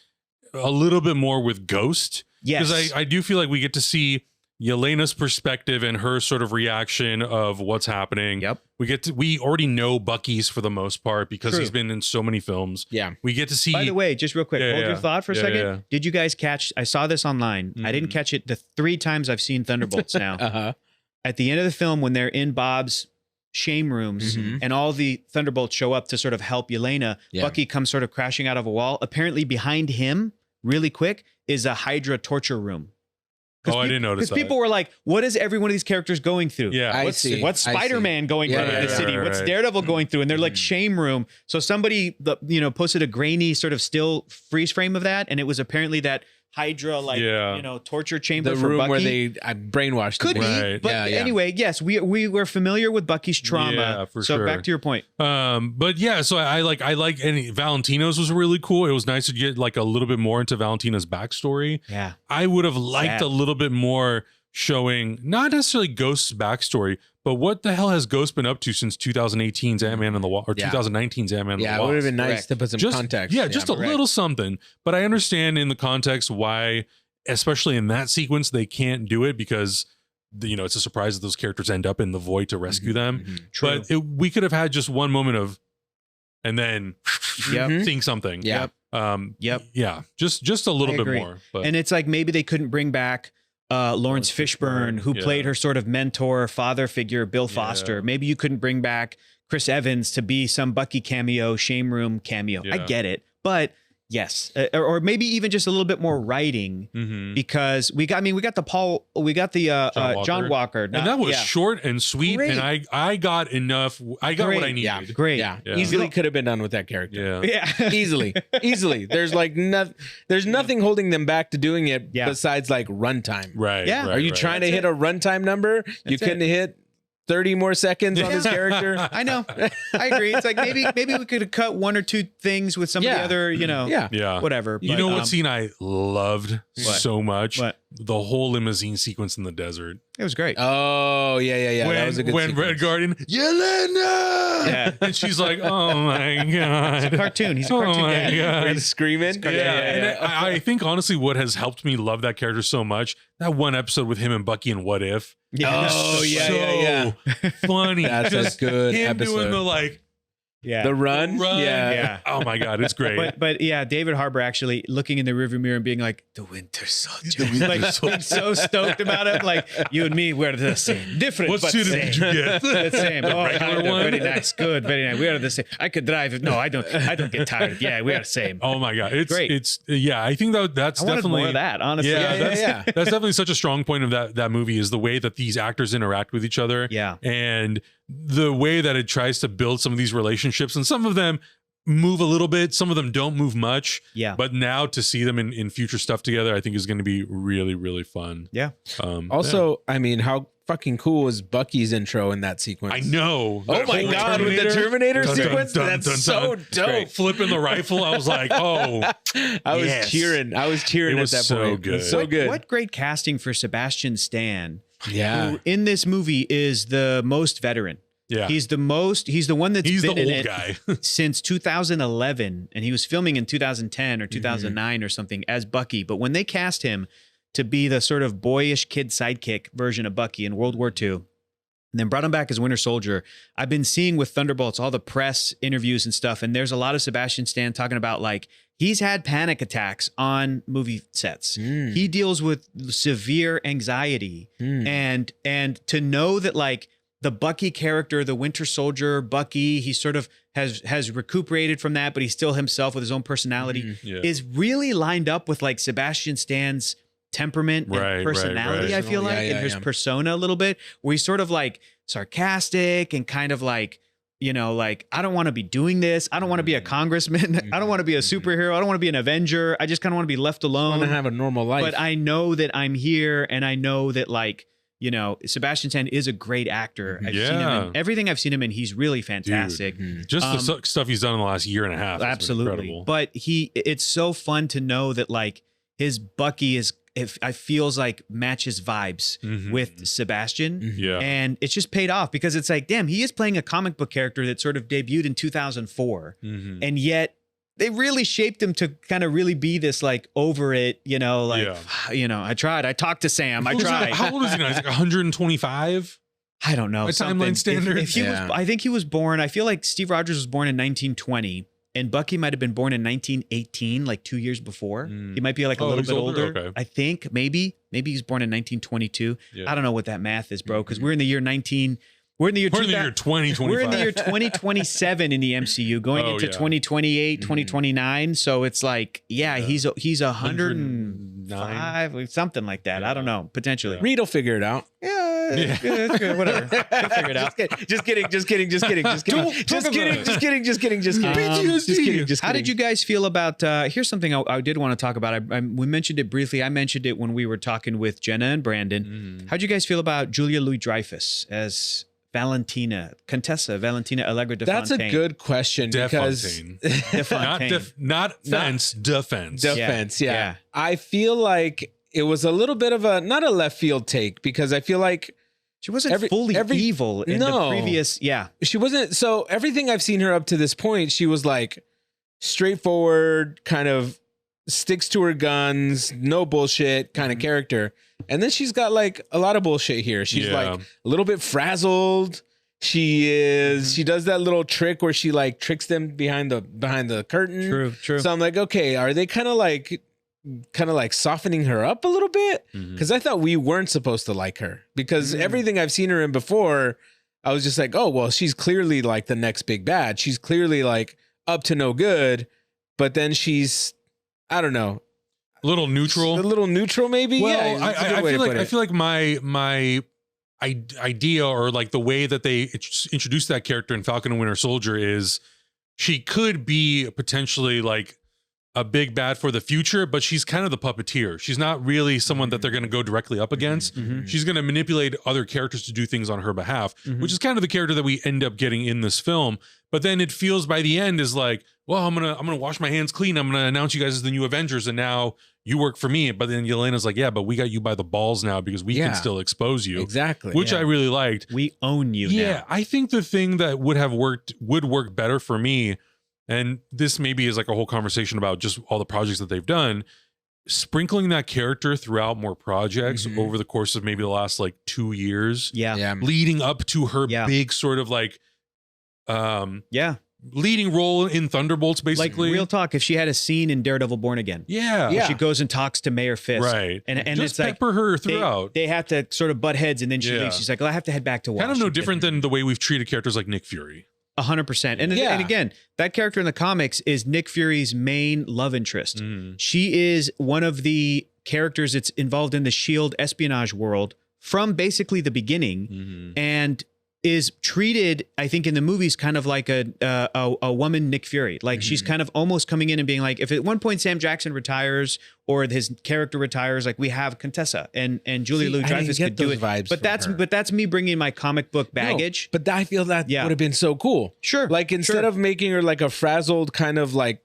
a little bit more with Ghost. Yes. Because I do feel like we get to see Yelena's perspective and her sort of reaction of what's happening. Yep. We already know Bucky's for the most part because True. he's been in so many films. Yeah. We get to see. By the way, just real quick, hold your thought for a second. Yeah. Did you guys catch? I saw this online. I didn't catch it the 3 times I've seen Thunderbolts now. At the end of the film, when they're in Bob's shame rooms and all the Thunderbolts show up to sort of help Yelena, Bucky comes sort of crashing out of a wall. Apparently behind him, really quick, is a Hydra torture room. Oh, I didn't notice that. Because people were like, what is every one of these characters going through? Yeah. What's Spider-Man going through in the city? What's Daredevil going through? And they're like, shame room. So somebody, posted a grainy sort of still freeze frame of that. And it was apparently that Hydra, torture chamber The for room Bucky. where they brainwashed Could him. be, Right. but anyway, yes, we were familiar with Bucky's trauma. Yeah, for so sure. back to your point. But yeah, so I like and Valentina's was really cool. It was nice to get like a little bit more into Valentina's backstory. Yeah. I would have liked a little bit more showing not necessarily Ghost's backstory, but what the hell has Ghost been up to since 2018's Ant-Man and the Wasp or 2019's Ant-Man and the Wasp? Yeah, it would have been nice to put some context. Yeah, just a little something. But I understand in the context why, especially in that sequence, they can't do it because it's a surprise that those characters end up in the void to rescue them. True. But we could have had just one moment of, and then seeing something. Yeah. Yeah. Just a little bit more. But And it's like maybe they couldn't bring back Lawrence Fishburne, who played her sort of mentor, father figure, Bill Foster. Maybe you couldn't bring back Chris Evans to be some Bucky cameo, Shame Room cameo. I get it. But yes, or maybe even just a little bit more writing because we got the John Walker, and that was short and sweet, Great. and I got enough. I got what I needed. Yeah, great. Yeah. Easily could have been done with that character. Yeah. Easily. There's like there's nothing holding them back to doing it besides like runtime. Right. Yeah. Right, Are you trying to hit a runtime number? You couldn't hit 30 more seconds on this character. I know. I agree. It's like maybe we could have cut 1 or 2 things with some of the other, whatever. You know what scene I loved so much? What? The whole limousine sequence in the desert. It was great. Oh, yeah. When, that was a good when sequence. Red Guardian, Yelena! Yeah. And she's like, oh my God. It's a cartoon. He's a cartoon Oh my guy. God. He's screaming. And I think honestly what has helped me love that character so much, that one episode with him and Bucky and What If. Yeah. Oh, yeah. Funny. That's Just a good him episode. doing the The run. Yeah. Oh my God, it's great. But yeah, David Harbour actually looking in the rearview mirror and being like, the Winter Soldier. Like so stoked about it. Like, you and me, we're the same. Different, What but suit same. did you get? The same. Oh, regular one? very nice. Good. Very nice. We are the same. I could drive. No, I don't get tired. Yeah, we are the same. Oh my God, it's Great. I think that's I wanted definitely more of that, honestly. Yeah, that's definitely such a strong point of that movie is the way that these actors interact with each other. Yeah. And the way that it tries to build some of these relationships, and some of them move a little bit, some of them don't move much. Yeah. But now to see them in future stuff together, I think is going to be really, really fun. Yeah. Also, I mean, how fucking cool was Bucky's intro in that sequence? I know. Oh my God, with the Terminator sequence? That's so dope. Flipping the rifle, I was like, oh. I was cheering. I was cheering It at was that so point. good. It was so good. What great casting for Sebastian Stan. Yeah. Who in this movie is the most veteran. Yeah. He's the one that's He's been the in old it guy. since 2011, and he was filming in 2010 or 2009 or something as Bucky. But when they cast him to be the sort of boyish kid sidekick version of Bucky in World War II, and then brought him back as Winter Soldier. I've been seeing with Thunderbolts all the press interviews and stuff, and there's a lot of Sebastian Stan talking about like he's had panic attacks on movie sets. He deals with severe anxiety, and to know that like the Bucky character, the Winter Soldier Bucky, he sort of has recuperated from that, but he's still himself with his own personality, is really lined up with like Sebastian Stan's temperament and personality, I feel like, and his persona a little bit, where he's sort of like sarcastic and kind of like, you know, like, I don't want to be doing this. I don't want to be a congressman. I don't want to be a superhero. I don't want to be an Avenger. I just kind of want to be left alone. I want to have a normal life. But I know that I'm here, and I know that like, you know, Sebastian Stan is a great actor. I've seen him in everything I've seen him in. He's really fantastic. Just the stuff he's done in the last year and a half. Absolutely. But it's so fun to know that like his Bucky I feels like matches vibes with Sebastian. And it's just paid off because it's like, damn, he is playing a comic book character that sort of debuted in 2004. And yet they really shaped him to kind of really be this like over it, you know, like, you know, I talked to Sam. I tried. How old is he now? He's like 125? I don't know. By timeline standard. If he was, I think he was born, I feel like Steve Rogers was born in 1920. And Bucky might have been born in 1918, like 2 years before. He might be like a little bit older. Okay. I think maybe he's born in 1922. I don't know what that math is, bro, because we're in the year 2025. We're in the year 2027 in the MCU, going into 2028, 2029. So it's like, he's 105, something like that. I don't know, potentially. Reed will figure it out. That's good. Whatever. He'll figure it out. Just kidding. How did you guys feel about? Here's something I did want to talk about. We mentioned it briefly. I mentioned it when we were talking with Jenna and Brandon. How'd you guys feel about Julia Louis-Dreyfus as Contessa Valentina Allegra de Fontaine? That's a good question because not fence, defense. Yeah. I feel like it was a little bit of not a left field take, because I feel like she wasn't fully evil in the previous. She wasn't. So everything I've seen her up to this point, she was like straightforward, kind of sticks to her guns, no bullshit kind of character. And then she's got like a lot of bullshit here. She's like a little bit frazzled. She does that little trick where she like tricks them behind the curtain. True. So I'm like, okay, are they kind of like softening her up a little bit? Because I thought we weren't supposed to like her, because everything I've seen her in before, I was just like, oh, well, she's clearly like the next big bad. She's clearly like up to no good. But then she's, I don't know, a little neutral maybe. Well, I feel like my idea, or like the way that they introduced that character in Falcon and Winter Soldier, is she could be potentially like a big bad for the future, but she's kind of the puppeteer. She's not really someone that they're going to go directly up against. She's going to manipulate other characters to do things on her behalf, which is kind of the character that we end up getting in this film. But then it feels by the end is like, well, I'm gonna wash my hands clean. I'm gonna announce you guys as the new Avengers, and now you work for me. But then Yelena's like, yeah, but we got you by the balls now, because we can still expose you. Exactly. Which I really liked. We own you now. I think the thing that would work better for me, and this maybe is like a whole conversation about just all the projects that they've done, sprinkling that character throughout more projects over the course of maybe the last like 2 years. Leading up to her big sort of like leading role in Thunderbolts, basically. Like, real talk, if she had a scene in Daredevil Born Again, where she goes and talks to Mayor Fisk, and just it's like pepper her throughout. They have to sort of butt heads, and then she leaves. She's like, well, I have to head back to Washington. Kind of no different than the way we've treated characters like Nick Fury. 100%. And again, that character in the comics is Nick Fury's main love interest. She is one of the characters that's involved in the S.H.I.E.L.D. espionage world from basically the beginning, and is treated, I think, in the movies kind of like a woman Nick Fury. Like, she's kind of almost coming in and being like, if at one point Sam Jackson retires or his character retires, like, we have Contessa and Julia Louis-Dreyfus could do it. But that's me bringing my comic book baggage. No, but I feel that would have been so cool. Sure. Like, instead of making her like a frazzled kind of like,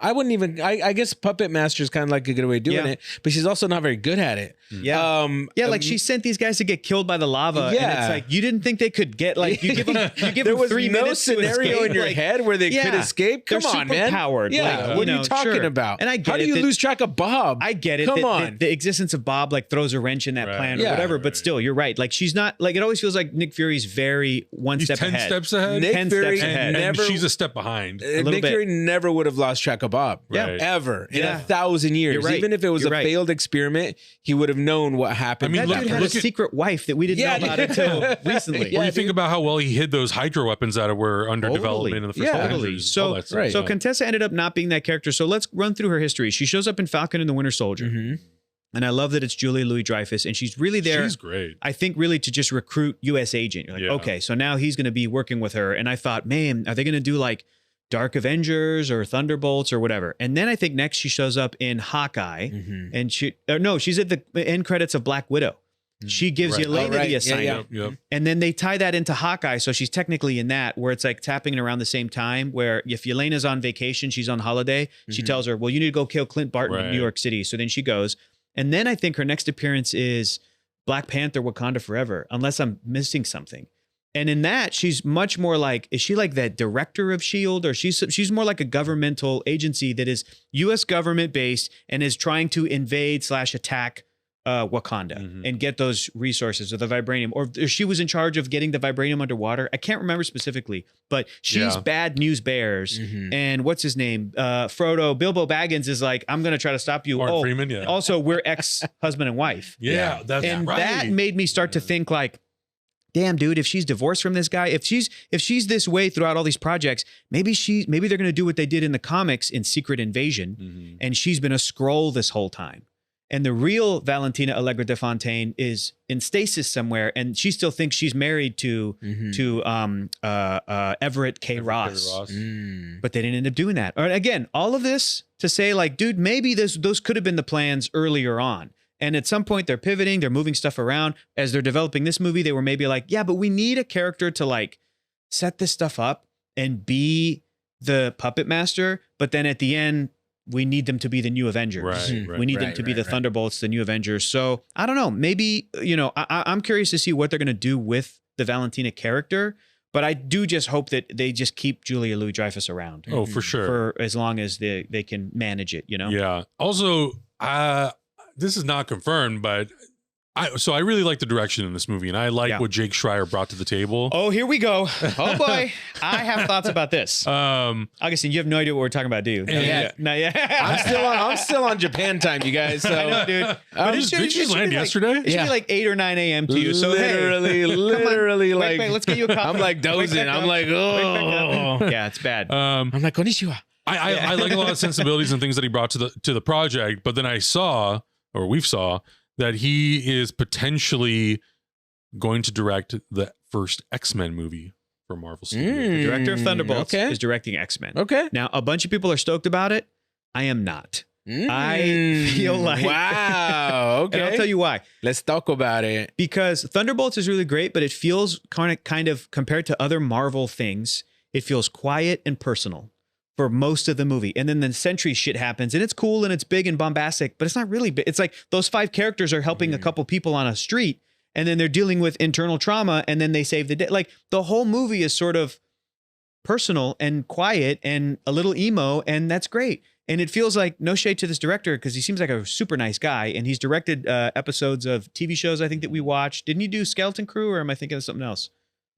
I wouldn't even, I guess Puppet Master is kind of like a good way of doing it, but she's also not very good at it. Yeah. Like she sent these guys to get killed by the lava. Yeah. And it's like, you didn't think they could get, like, you give them 3 minutes no scenario in your head where they could escape. Come on, man. Powered. Yeah. Like, what are you talking about? And I get How do you lose track of Bob? I get it. Come on. The existence of Bob like throws a wrench in that plan or whatever. But still, you're right. Like she's not, like, it always feels like Nick Fury's very He's step 10 ahead. steps ahead. Nick Fury and she's a step behind. Nick Fury never would have lost track of Bob. Ever. In 1,000 years. Right. Even if it was a failed experiment, he would have known what happened. I mean, that dude had a secret wife that we didn't know about until recently. Well, you think about how well he hid those Hydra weapons that were under development in the first Avengers. So Contessa ended up not being that character. So let's run through her history. She shows up in Falcon and the Winter Soldier. And I love that it's Julia Louis-Dreyfus, and she's really there. She's great. I think really to just recruit U.S. agent. You're like, okay, so now he's going to be working with her. And I thought, man, are they going to do like Dark Avengers or Thunderbolts or whatever? And then I think next she shows up in Hawkeye, and she's at the end credits of Black Widow. She gives Yelena the assignment. And then they tie that into Hawkeye. So she's technically in that, where it's like tapping around the same time, where if Yelena's on vacation, she's on holiday, she tells her, well, you need to go kill Clint Barton in New York City. So then she goes. And then I think her next appearance is Black Panther Wakanda Forever, unless I'm missing something. And in that, she's much more like, is she like the director of S.H.I.E.L.D.? Or she's more like a governmental agency that is U.S. government based and is trying to invade / attack Wakanda and get those resources of the vibranium. Or she was in charge of getting the vibranium underwater. I can't remember specifically, but she's Bad News Bears. And what's his name? Bilbo Baggins is like, I'm going to try to stop you. Martin Freeman, Also, we're ex-husband and wife. That's right. And that made me start to think like, damn, dude, if she's divorced from this guy, if she's this way throughout all these projects, maybe they're going to do what they did in the comics in Secret Invasion. And she's been a Skrull this whole time. And the real Valentina Allegra de Fontaine is in stasis somewhere, and she still thinks she's married to Everett K. Ross. But they didn't end up doing that. Or again, all of this to say, like, dude, maybe those could have been the plans earlier on. And at some point, they're pivoting, they're moving stuff around. As they're developing this movie, they were maybe like, yeah, but we need a character to like set this stuff up and be the puppet master. But then at the end, we need them to be the new Avengers. We need them to be the Thunderbolts, the new Avengers. So I don't know. Maybe, I'm curious to see what they're going to do with the Valentina character. But I do just hope that they just keep Julia Louis-Dreyfus around. Oh, for sure. For as long as they can manage it, Yeah. Also, this is not confirmed, but I really like the direction in this movie, and I like what Jake Schreier brought to the table. Oh, here we go. Oh boy, I have thoughts about this. Agustin, you have no idea what we're talking about, do you? Not yet. I'm still on Japan time, you guys. So, I know, dude. But did you land yesterday? It should be like 8 or 9 a.m. to you. So literally, like, wait, let's get you a coffee. I'm like dozing. I'm like, oh, yeah, it's bad. I'm like, konnichiwa. I like a lot of sensibilities and things that he brought to the project, but then we saw that he is potentially going to direct the first X-Men movie for Marvel Studios. The director of Thunderbolts is directing X-Men. Okay. Now, a bunch of people are stoked about it. I am not. I feel like... Wow. Okay. And I'll tell you why. Let's talk about it. Because Thunderbolts is really great, but it feels kind of compared to other Marvel things, it feels quiet and personal for most of the movie. And then the Sentry shit happens, and it's cool and it's big and bombastic, but it's not really big. It's like those 5 characters are helping a couple people on a street, and then they're dealing with internal trauma, and then they save the day. Like, the whole movie is sort of personal and quiet and a little emo, and that's great. And it feels like, no shade to this director, because he seems like a super nice guy, and he's directed episodes of TV shows, I think, that we watched. Didn't he do Skeleton Crew, or am I thinking of something else?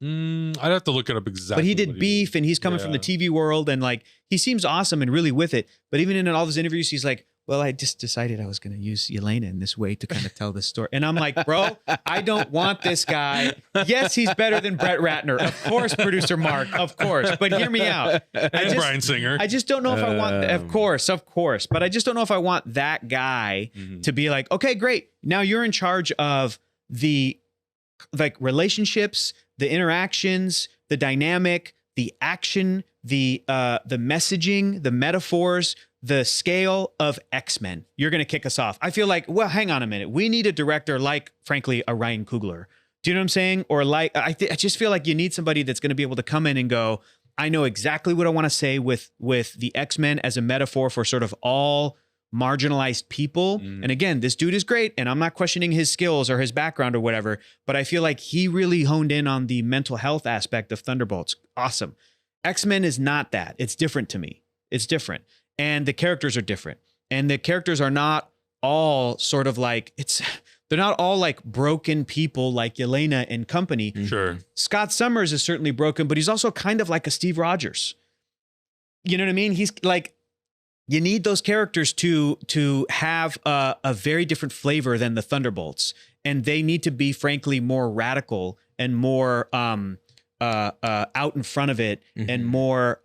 I'd have to look it up exactly. But he did Beef, and he's coming from the TV world, and like, he seems awesome and really with it. But even in all his interviews, he's like, well, I just decided I was going to use Yelena in this way to kind of tell this story. And I'm like, bro, I don't want this guy. Yes, he's better than Brett Ratner. Of course, producer Mark, of course. But hear me out. And Bryan Singer. I just don't know if I want, of course. But I just don't know if I want that guy to be like, okay, great. Now you're in charge of the like relationships, the interactions, the dynamic, the action, the messaging, the metaphors, the scale of X-Men. You're going to kick us off. I feel like, well, hang on a minute. We need a director like, frankly, a Ryan Coogler. Do you know what I'm saying? Or like, I just feel like you need somebody that's going to be able to come in and go, I know exactly what I want to say with the X-Men as a metaphor for sort of all marginalized people. And again, this dude is great, and I'm not questioning his skills or his background or whatever, but I feel like he really honed in on the mental health aspect of Thunderbolts. Awesome. X-Men is not that. It's different to me. It's different. And the characters are different. And the characters are not all sort of like, they're not all like broken people like Yelena and company. Sure. Scott Summers is certainly broken, but he's also kind of like a Steve Rogers. You know what I mean? He's like, you need those characters to have a very different flavor than the Thunderbolts. And they need to be, frankly, more radical and more out in front of it, and more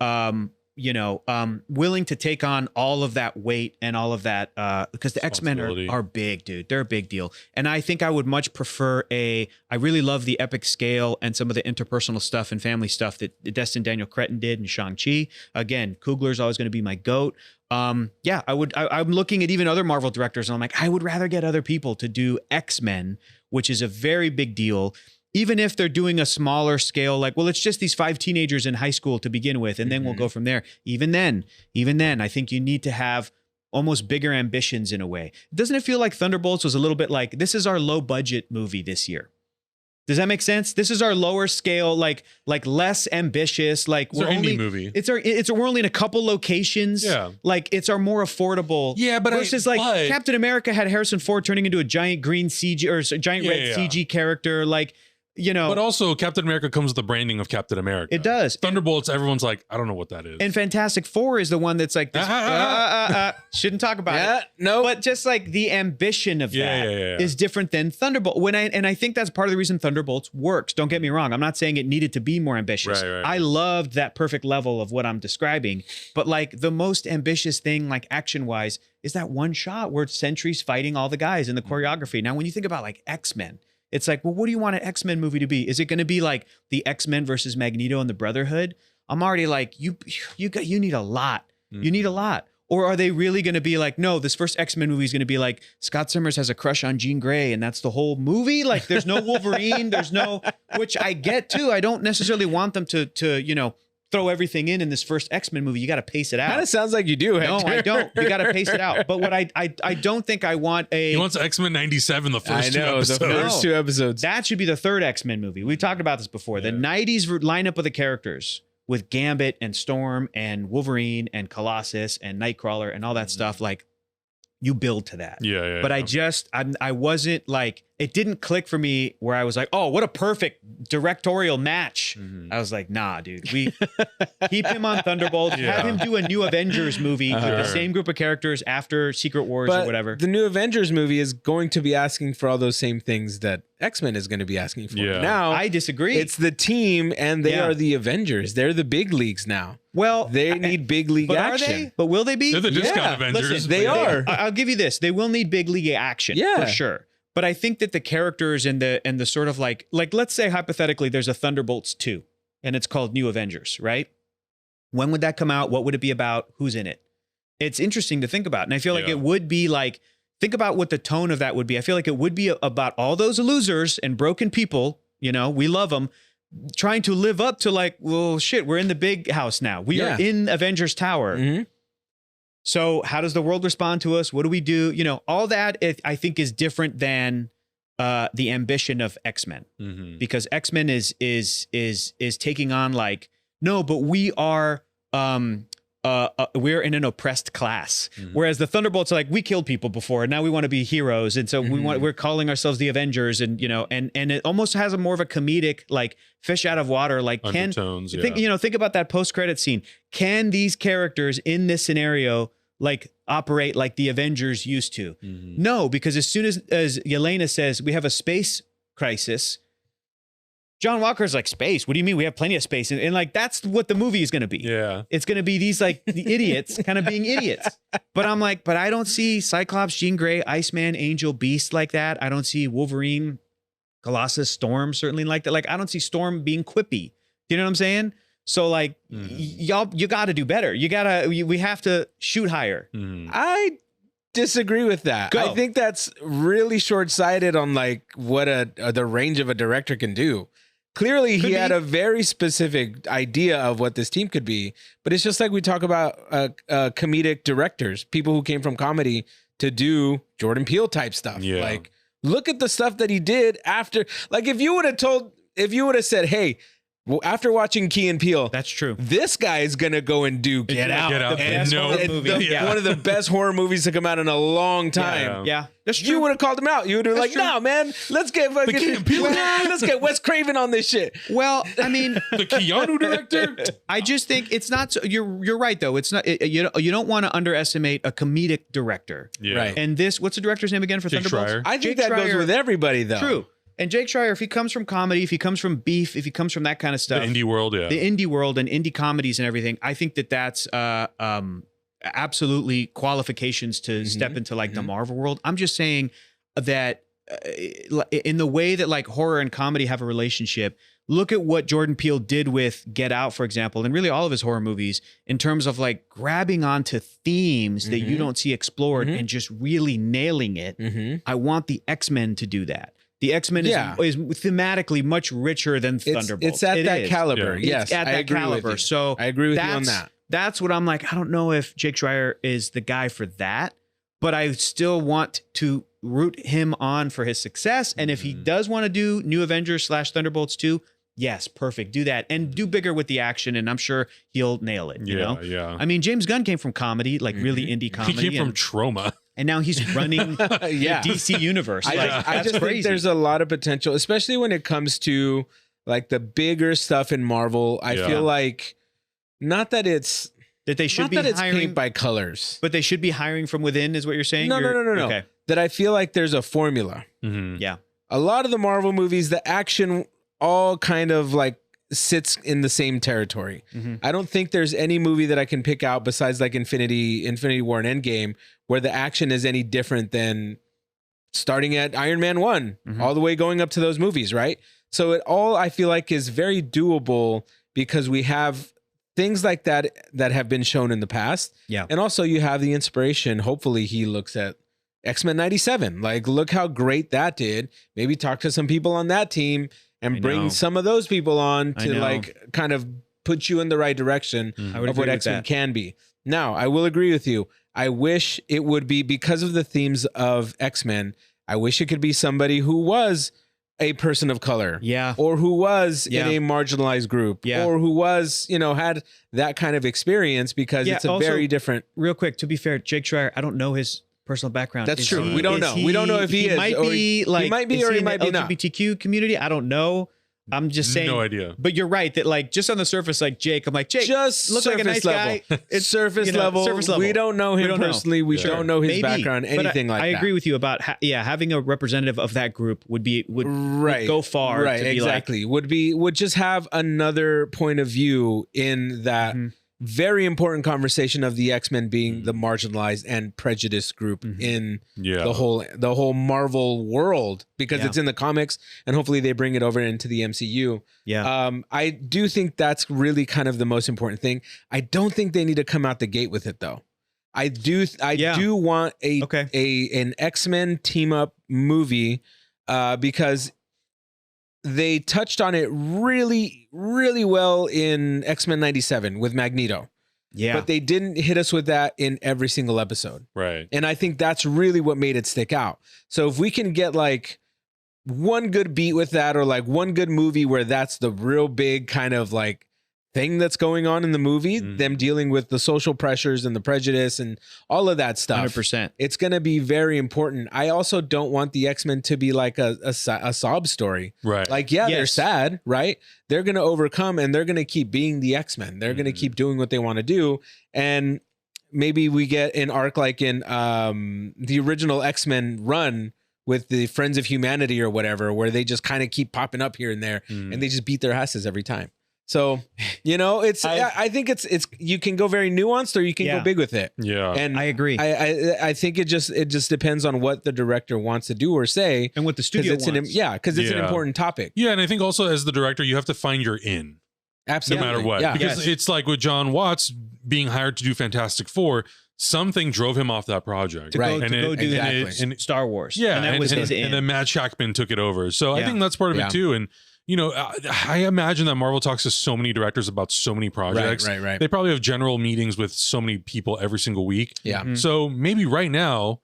willing to take on all of that weight and all of that, because the X-Men are big, dude. They're a big deal. And I think I would much prefer I really love the epic scale and some of the interpersonal stuff and family stuff that Destin Daniel Cretton did in Shang-Chi. Again, Coogler's always going to be my GOAT. I'm looking at even other Marvel directors, and I'm like, I would rather get other people to do X-Men, which is a very big deal. Even if they're doing a smaller scale, like, well, it's just these 5 teenagers in high school to begin with, and then we'll go from there. Even then, I think you need to have almost bigger ambitions in a way. Doesn't it feel like Thunderbolts was a little bit like, this is our low budget movie this year? Does that make sense? This is our lower scale, like less ambitious, like we're only movie. We're only in a couple locations. Yeah. Like it's our more affordable. Yeah, but versus Captain America had Harrison Ford turning into a giant green CG or a giant red CG character. Like, you know, but also Captain America comes with the branding of Captain America. It does. Thunderbolts, everyone's like, I don't know what that is. And Fantastic Four is the one that's like, this, shouldn't talk about it. No, but just like the ambition of that is different than Thunderbolt. And I think that's part of the reason Thunderbolts works. Don't get me wrong. I'm not saying it needed to be more ambitious. Right. I loved that perfect level of what I'm describing. But like the most ambitious thing, like action wise, is that one shot where Sentry's fighting all the guys in the choreography. Now, when you think about like X-Men, it's like, well, what do you want an X-Men movie to be? Is it going to be like the X-Men versus Magneto and the Brotherhood? I'm already like, you need a lot. You need a lot. Or are they really going to be like, no, this first X-Men movie is going to be like Scott Summers has a crush on Jean Grey and that's the whole movie? Like there's no Wolverine, there's no, which I get too. I don't necessarily want them to throw everything in this first X-Men movie. You got to pace it out. Kind of sounds like you do. Hector. No, I don't. You got to pace it out. But what I don't think I want He wants X-Men 97, the first two episodes. The first 2 episodes. That should be the third X-Men movie. We've talked about this before. The 90s lineup of the characters with Gambit and Storm and Wolverine and Colossus and Nightcrawler and all that stuff, like you build to that. But I wasn't like, it didn't click for me where I was like, oh, what a perfect directorial match. I was like, nah, dude, we keep him on Thunderbolts, have him do a new Avengers movie with the same group of characters after Secret Wars or whatever. The new Avengers movie is going to be asking for all those same things that X-Men is going to be asking for. Now, I disagree. It's the team and they are the Avengers. They're the big leagues now. Well, they need big league action. Are they? But will they be? They're the discount Avengers. Listen, they are. I'll give you this. They will need big league action for sure. But I think that the characters and the sort of like let's say hypothetically there's a Thunderbolts 2 and it's called New Avengers, right? When would that come out? What would it be about? Who's in it? It's interesting to think about. And I feel like it would be like, think about what the tone of that would be. I feel like it would be about all those losers and broken people, you know, we love them, trying to live up to like, well, shit, we're in the big house now. We are in Avengers Tower. So how does the world respond to us? What do we do? You know, all that I think is different than the ambition of X-Men, because X-Men is taking on like, no, but we are we're in an oppressed class, whereas the Thunderbolts are like, we killed people before and now we want to be heroes, and so we're calling ourselves the Avengers, and and it almost has a more of a comedic like fish out of water, like undertones, think about that post-credit scene. Can these characters in this scenario like operate like the Avengers used to? No, because as soon as Yelena says we have a space crisis, John Walker's like, space? What do you mean? We have plenty of space. And like, that's what the movie is going to be. Yeah. It's going to be these like the idiots kind of being idiots. But I'm like, but I don't see Cyclops, Jean Grey, Iceman, Angel, Beast like that. I don't see Wolverine, Colossus, Storm certainly like that. Like, I don't see Storm being quippy. You know what I'm saying? So like, y'all, you got to do better. We have to shoot higher. I disagree with that. I think that's really short-sighted on like what the range of a director can do. clearly he had a very specific idea of what this team could be. But it's just like we talk about comedic directors, people who came from comedy to do Jordan Peele type stuff. Yeah. Like, look at the stuff that he did after. Like, if you would have said, hey, well, after watching Key and Peele, that's true. This guy is gonna go and do Get Out. Get Out. One of the best horror movies to come out in a long time. Yeah, that's true. You would have called him out. You would have been like, no, man, let's get let's get Wes Craven on this shit. Well, I mean, the Keanu director. I just think it's not. So, you're right though. It's not. You don't want to underestimate a comedic director. Yeah. Right. And what's the director's name again for Jake Thunderbolts? Schreier. I think that goes with everybody though. True. And Jake Schreier, if he comes from comedy, if he comes from beef, if he comes from that kind of stuff, The indie world and indie comedies and everything, I think that's absolutely qualifications to step into like the Marvel world. I'm just saying that in the way that like horror and comedy have a relationship, look at what Jordan Peele did with Get Out, for example, and really all of his horror movies in terms of like grabbing onto themes that you don't see explored and just really nailing it. I want the X-Men to do that. The X-Men is thematically much richer than Thunderbolts. It's at that caliber. Yeah. Yes, it's at that caliber. So I agree with you on that. That's what I'm like. I don't know if Jake Schreier is the guy for that, but I still want to root him on for his success. And if he does want to do New Avengers / Thunderbolts 2, yes, perfect. Do that and do bigger with the action, and I'm sure he'll nail it. You know? Yeah. I mean, James Gunn came from comedy, like really indie comedy. He came from Trauma. And now he's running the DC universe. I just crazy. think there's a lot of potential, especially when it comes to like the bigger stuff in Marvel. I feel like not that they should be it's hiring paint by colors, but they should be hiring from within, is what you're saying? No. Okay. That I feel like there's a formula. Yeah. A lot of the Marvel movies, the action all kind of like sits in the same territory. I don't think there's any movie that I can pick out besides like Infinity War and Endgame where the action is any different than starting at Iron Man 1 all the way going up to those movies, right? So it all I feel like is very doable because we have things like that have been shown in the past. Yeah. And also you have the inspiration. Hopefully he looks at X-Men 97. Like, look how great that did. Maybe talk to some people on that team and bring some of those people on to like kind of put you in the right direction of what X-Men can be. Now, I will agree with you. I wish it would be, because of the themes of X-Men, I wish it could be somebody who was a person of color. Yeah. Or who was in a marginalized group. Yeah. Or who was, had that kind of experience, because it's a also, very different. Real quick, to be fair, Jake Schreier, I don't know his personal background. That's true. We don't know. We don't know if he is. Might be like, he might be or he might be not. LGBTQ community. I don't know. I'm just saying. No idea. But you're right that like just on the surface, like Jake, I'm like, Jake, just looks like a nice level. guy. It's surface level. We don't know him personally. We don't know his background, anything like that. I agree with you about having a representative of that group would go far. Right, exactly. Would just have another point of view in that very important conversation of the X-Men being the marginalized and prejudiced group in the whole Marvel world, because it's in the comics, and hopefully they bring it over into the MCU. I do think that's really kind of the most important thing. I don't think they need to come out the gate with it though. I do want an X-Men team up movie because they touched on it really, really well in X-Men 97 with Magneto. Yeah. But they didn't hit us with that in every single episode. Right. And I think that's really what made it stick out. So if we can get like one good beat with that, or like one good movie where that's the real big kind of like thing that's going on in the movie, them dealing with the social pressures and the prejudice and all of that stuff. 100%. It's going to be very important. I also don't want the X-Men to be like a sob story. Right. Like, they're sad, right? They're going to overcome, and they're going to keep being the X-Men. They're going to keep doing what they want to do. And maybe we get an arc like in the original X-Men run with the Friends of Humanity or whatever, where they just kind of keep popping up here and there and they just beat their asses every time. So, I think it's you can go very nuanced, or you can go big with it. Yeah. And I agree. I think it just depends on what the director wants to do or say, and what the studio wants. Because it's an important topic. Yeah, and I think also as the director, you have to find your in. Absolutely. No matter what. Yeah. Because it's like with John Watts being hired to do Fantastic Four, something drove him off that project. To go do Star Wars. Yeah. And that was his in. And then Matt Shackman took it over. So I think that's part of it too. And you know, I imagine that Marvel talks to so many directors about so many projects. Right. They probably have general meetings with so many people every single week. Yeah. Mhm. So maybe right now,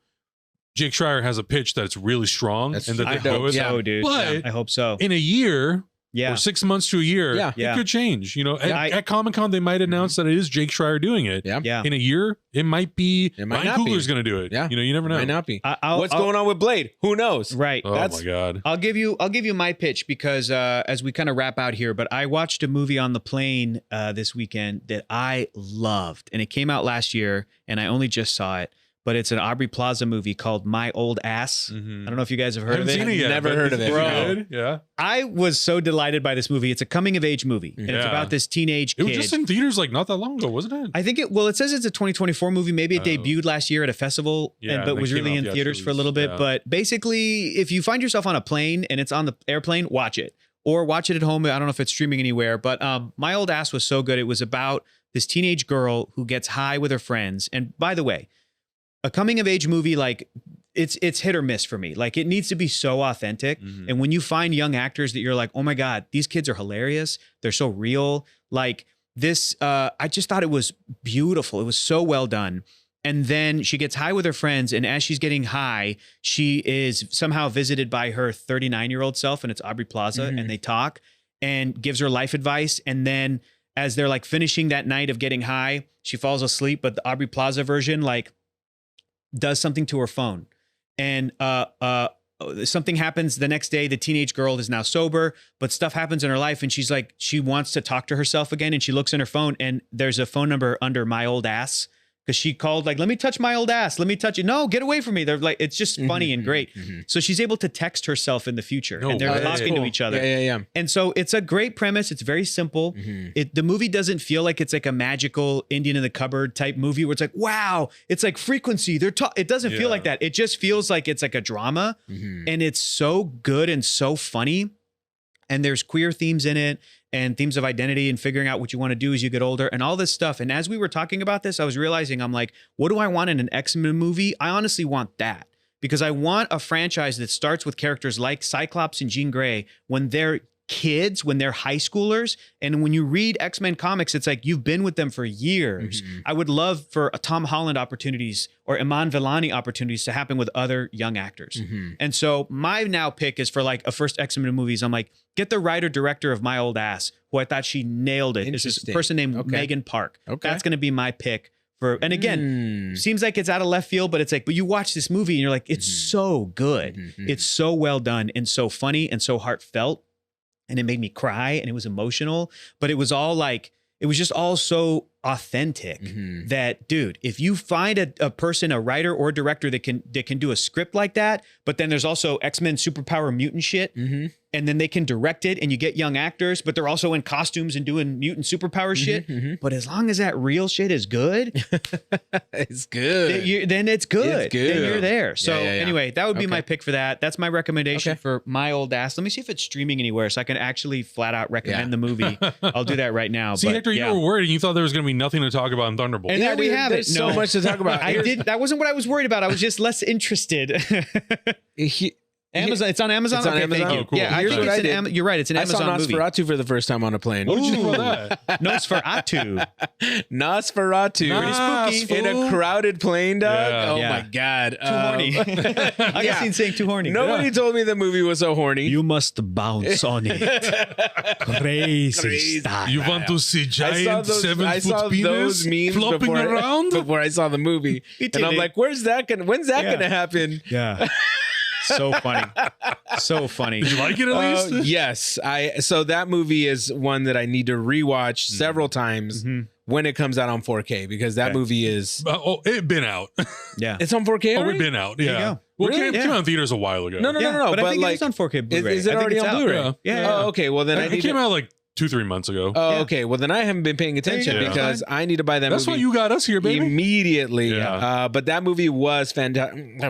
Jake Schreier has a pitch that's really strong, and that I they go hope with. so, dude. But I hope so. in a year, Yeah. or 6 months to a year, Yeah. it could change. You know, Yeah, at Comic-Con, they might announce that it is Jake Schreier doing it. Yeah. Yeah. In a year, it might be It might Ryan not be. Coogler's going to do it. Yeah. You know, you never know. Might not be. I'll Going on with Blade? Who knows? Right. Oh my God. I'll give you my pitch because as we kind of wrap out here, but I watched a movie on the plane this weekend that I loved, and it came out last year, and I only just saw it. But it's an Aubrey Plaza movie called My Old Ass. I don't know if you guys have heard of it. Seen it yet, Never but heard of is it. Bro. good? Yeah. I was so delighted by this movie. It's a coming of age movie, and it's Yeah. about this teenage It kid. was just in theaters like not that long ago, wasn't it? I think it says it's a 2024 movie. Maybe it debuted last year at a festival, Yeah, but and was then came really out in the theaters for a little bit. yeah. But basically, if you find yourself on a plane and it's on the airplane, watch it or watch it at home. I don't know if it's streaming anywhere, but My Old Ass was so good. It was about this teenage girl who gets high with her friends. And by the way, a coming of age movie, like it's hit or miss for me. Like it needs to be so authentic. Mhm. And when you find young actors that you're like, oh my God, these kids are hilarious. They're so real. Like this, I just thought it was beautiful. It was so well done. And then she gets high with her friends. And as she's getting high, she is somehow visited by her 39-year-old self. And it's Aubrey Plaza. Mhm. And they talk and gives her life advice. And then as they're like finishing that night of getting high, she falls asleep. But the Aubrey Plaza version, like, does something to her phone. And something happens the next day. The teenage girl is now sober, but stuff happens in her life. And she's like, she wants to talk to herself again. And she looks in her phone and there's a phone number under My Old Ass. Because she called like, let me touch my old ass. Let me touch it. No, get away from me. They're like, it's just funny and great. So she's able to text herself in the future. No and they're way. talking Cool. to each other. Yeah. And so it's a great premise. It's very simple. The movie doesn't feel like it's like a magical Indian in the cupboard type movie where it's like, wow, it's like Frequency. It doesn't feel like that. It just feels like it's like a drama, and it's so good and so funny. And there's queer themes in it and themes of identity and figuring out what you want to do as you get older and all this stuff. And as we were talking about this, I was realizing, I'm like, what do I want in an X-Men movie? I honestly want that, because I want a franchise that starts with characters like Cyclops and Jean Grey when they're kids, when they're high schoolers. And when you read X-Men comics, it's like you've been with them for years. I would love for a Tom Holland opportunities or Iman Vellani opportunities to happen with other young actors. And so my now pick is for like a first X-Men movies. I'm like, get the writer director of My Old Ass, who I thought she nailed it. It's this Interesting. person named Okay. Megan Park. Okay. That's going to be my pick. And again, seems like it's out of left field, but it's like, but you watch this movie and you're like, it's so good. It's so well done and so funny and so heartfelt. And it made me cry and it was emotional, but it was all like, it was just all so authentic that, dude, if you find a person, a writer or director that can do a script like that, but then there's also X-Men superpower mutant shit, and then they can direct it and you get young actors, but they're also in costumes and doing mutant superpower shit. But as long as that real shit is good, It's good. then it's good. It's good. Then you're there. So Yeah. anyway, that would be Okay. my pick for that. That's my recommendation Okay. for My Old Ass. Let me see if it's streaming anywhere so I can actually flat out recommend the movie. I'll do that right now. See, but Hector, yeah. you were worried and you thought there was going to be nothing to talk about in Thunderbolt. And there we have it. There's so No. much to talk about. That wasn't what I was worried about. I was just less interested. Amazon. It's on Amazon. It's on okay, Amazon? Thank you. Oh, cool. Yeah, I Here's think what it's I an did. You're right. It's an I saw Amazon movie. Nosferatu for the first time on a plane. What did you think about that? Nosferatu. Nosferatu. Pretty spooky. In a crowded plane, dog. Yeah. Oh Yeah. my God. Too horny. Augustine saying too horny. Nobody told me the movie was so horny. You must bounce on it. Crazy style. You want to see I saw giant those 7-foot penis memes flopping around? before I saw the movie. And I'm like, when's that gonna happen? Yeah. So funny. So funny. Did you like it at least? Yes. So that movie is one that I need to rewatch several times when it comes out on 4K, because that movie is It been out. Yeah. it's on 4K Oh, already? it been out. you Yeah. go. Well, Really? it came out in theaters a while ago. No, But I think like, it's on 4K Blu-ray. is it I think already it's on out. Blu-ray? Yeah. Oh, okay. Well, then I It need came to, out like 2-3 months ago. Oh, okay. Well, then I haven't been paying attention There you go. because I need to buy that That's movie why you got us here, baby. immediately. Yeah. But that movie was fantastic.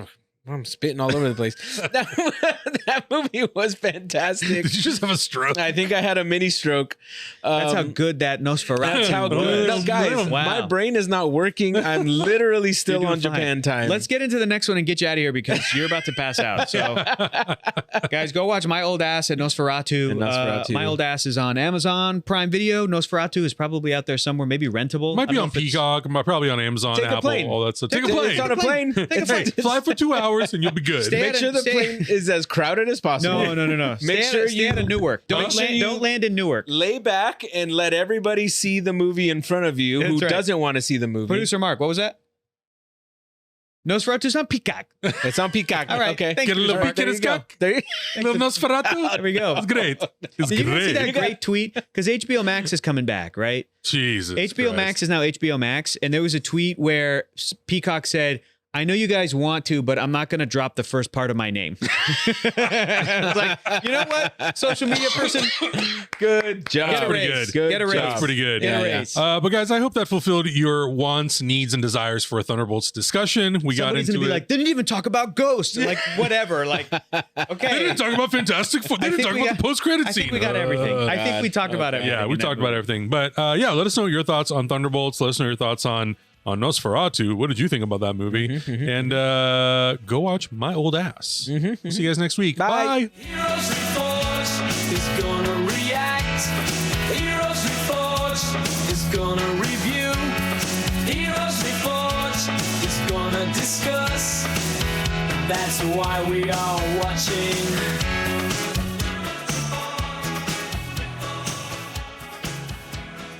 I'm spitting all over the place. That movie was fantastic. Did you just have a stroke? I think I had a mini stroke. That's how good that Nosferatu. That's how good. No, guys, my brain is not working. I'm literally still on Japan time. Let's get into the next one and get you out of here because you're about to pass out. So, guys, go watch My Old Ass at Nosferatu. My Old Ass is on Amazon Prime Video. Nosferatu is probably out there somewhere, maybe rentable. Might be on Peacock. Probably on Amazon, Apple, all that stuff. Take a plane. It's on a plane. Fly for 2 hours and you'll be good. Make sure the plane is as crowded as possible. No. Make sure you stay in Newark. Don't land in Newark. Lay back and let everybody see the movie in front of you who doesn't want to see the movie. Producer Mark, what was that? Nosferatu's on Peacock. It's on Peacock. All right. Okay. Get a little peek in his cock. Little Nosferatu. There we go. It's great. It's Did great. you see that great tweet? Because HBO Max is coming back, right? Jesus HBO Christ. Max is now HBO Max. And there was a tweet where Peacock said, I know you guys want to, but I'm not going to drop the first part of my name. It's like, you know what? Social media person, good job. Get a raise. Get a raise. That's pretty good. Get a raise. But guys, I hope that fulfilled your wants, needs, and desires for a Thunderbolts discussion. We got into be it. like, didn't even talk about Ghost. Like, whatever. Like, okay. They didn't talk about Fantastic Four. They didn't talk about the post-credit scene. I think we got everything. I think we talked about everything. Yeah, we talked about everything. But yeah, let us know your thoughts on Thunderbolts. Let us know your thoughts on Nosferatu. What did you think about that movie? And go watch My Old Ass. We'll see you guys next week. Bye. Heroes Reforged is gonna react. Heroes Reforged is gonna review. Heroes Reforged is gonna discuss. That's why we are watching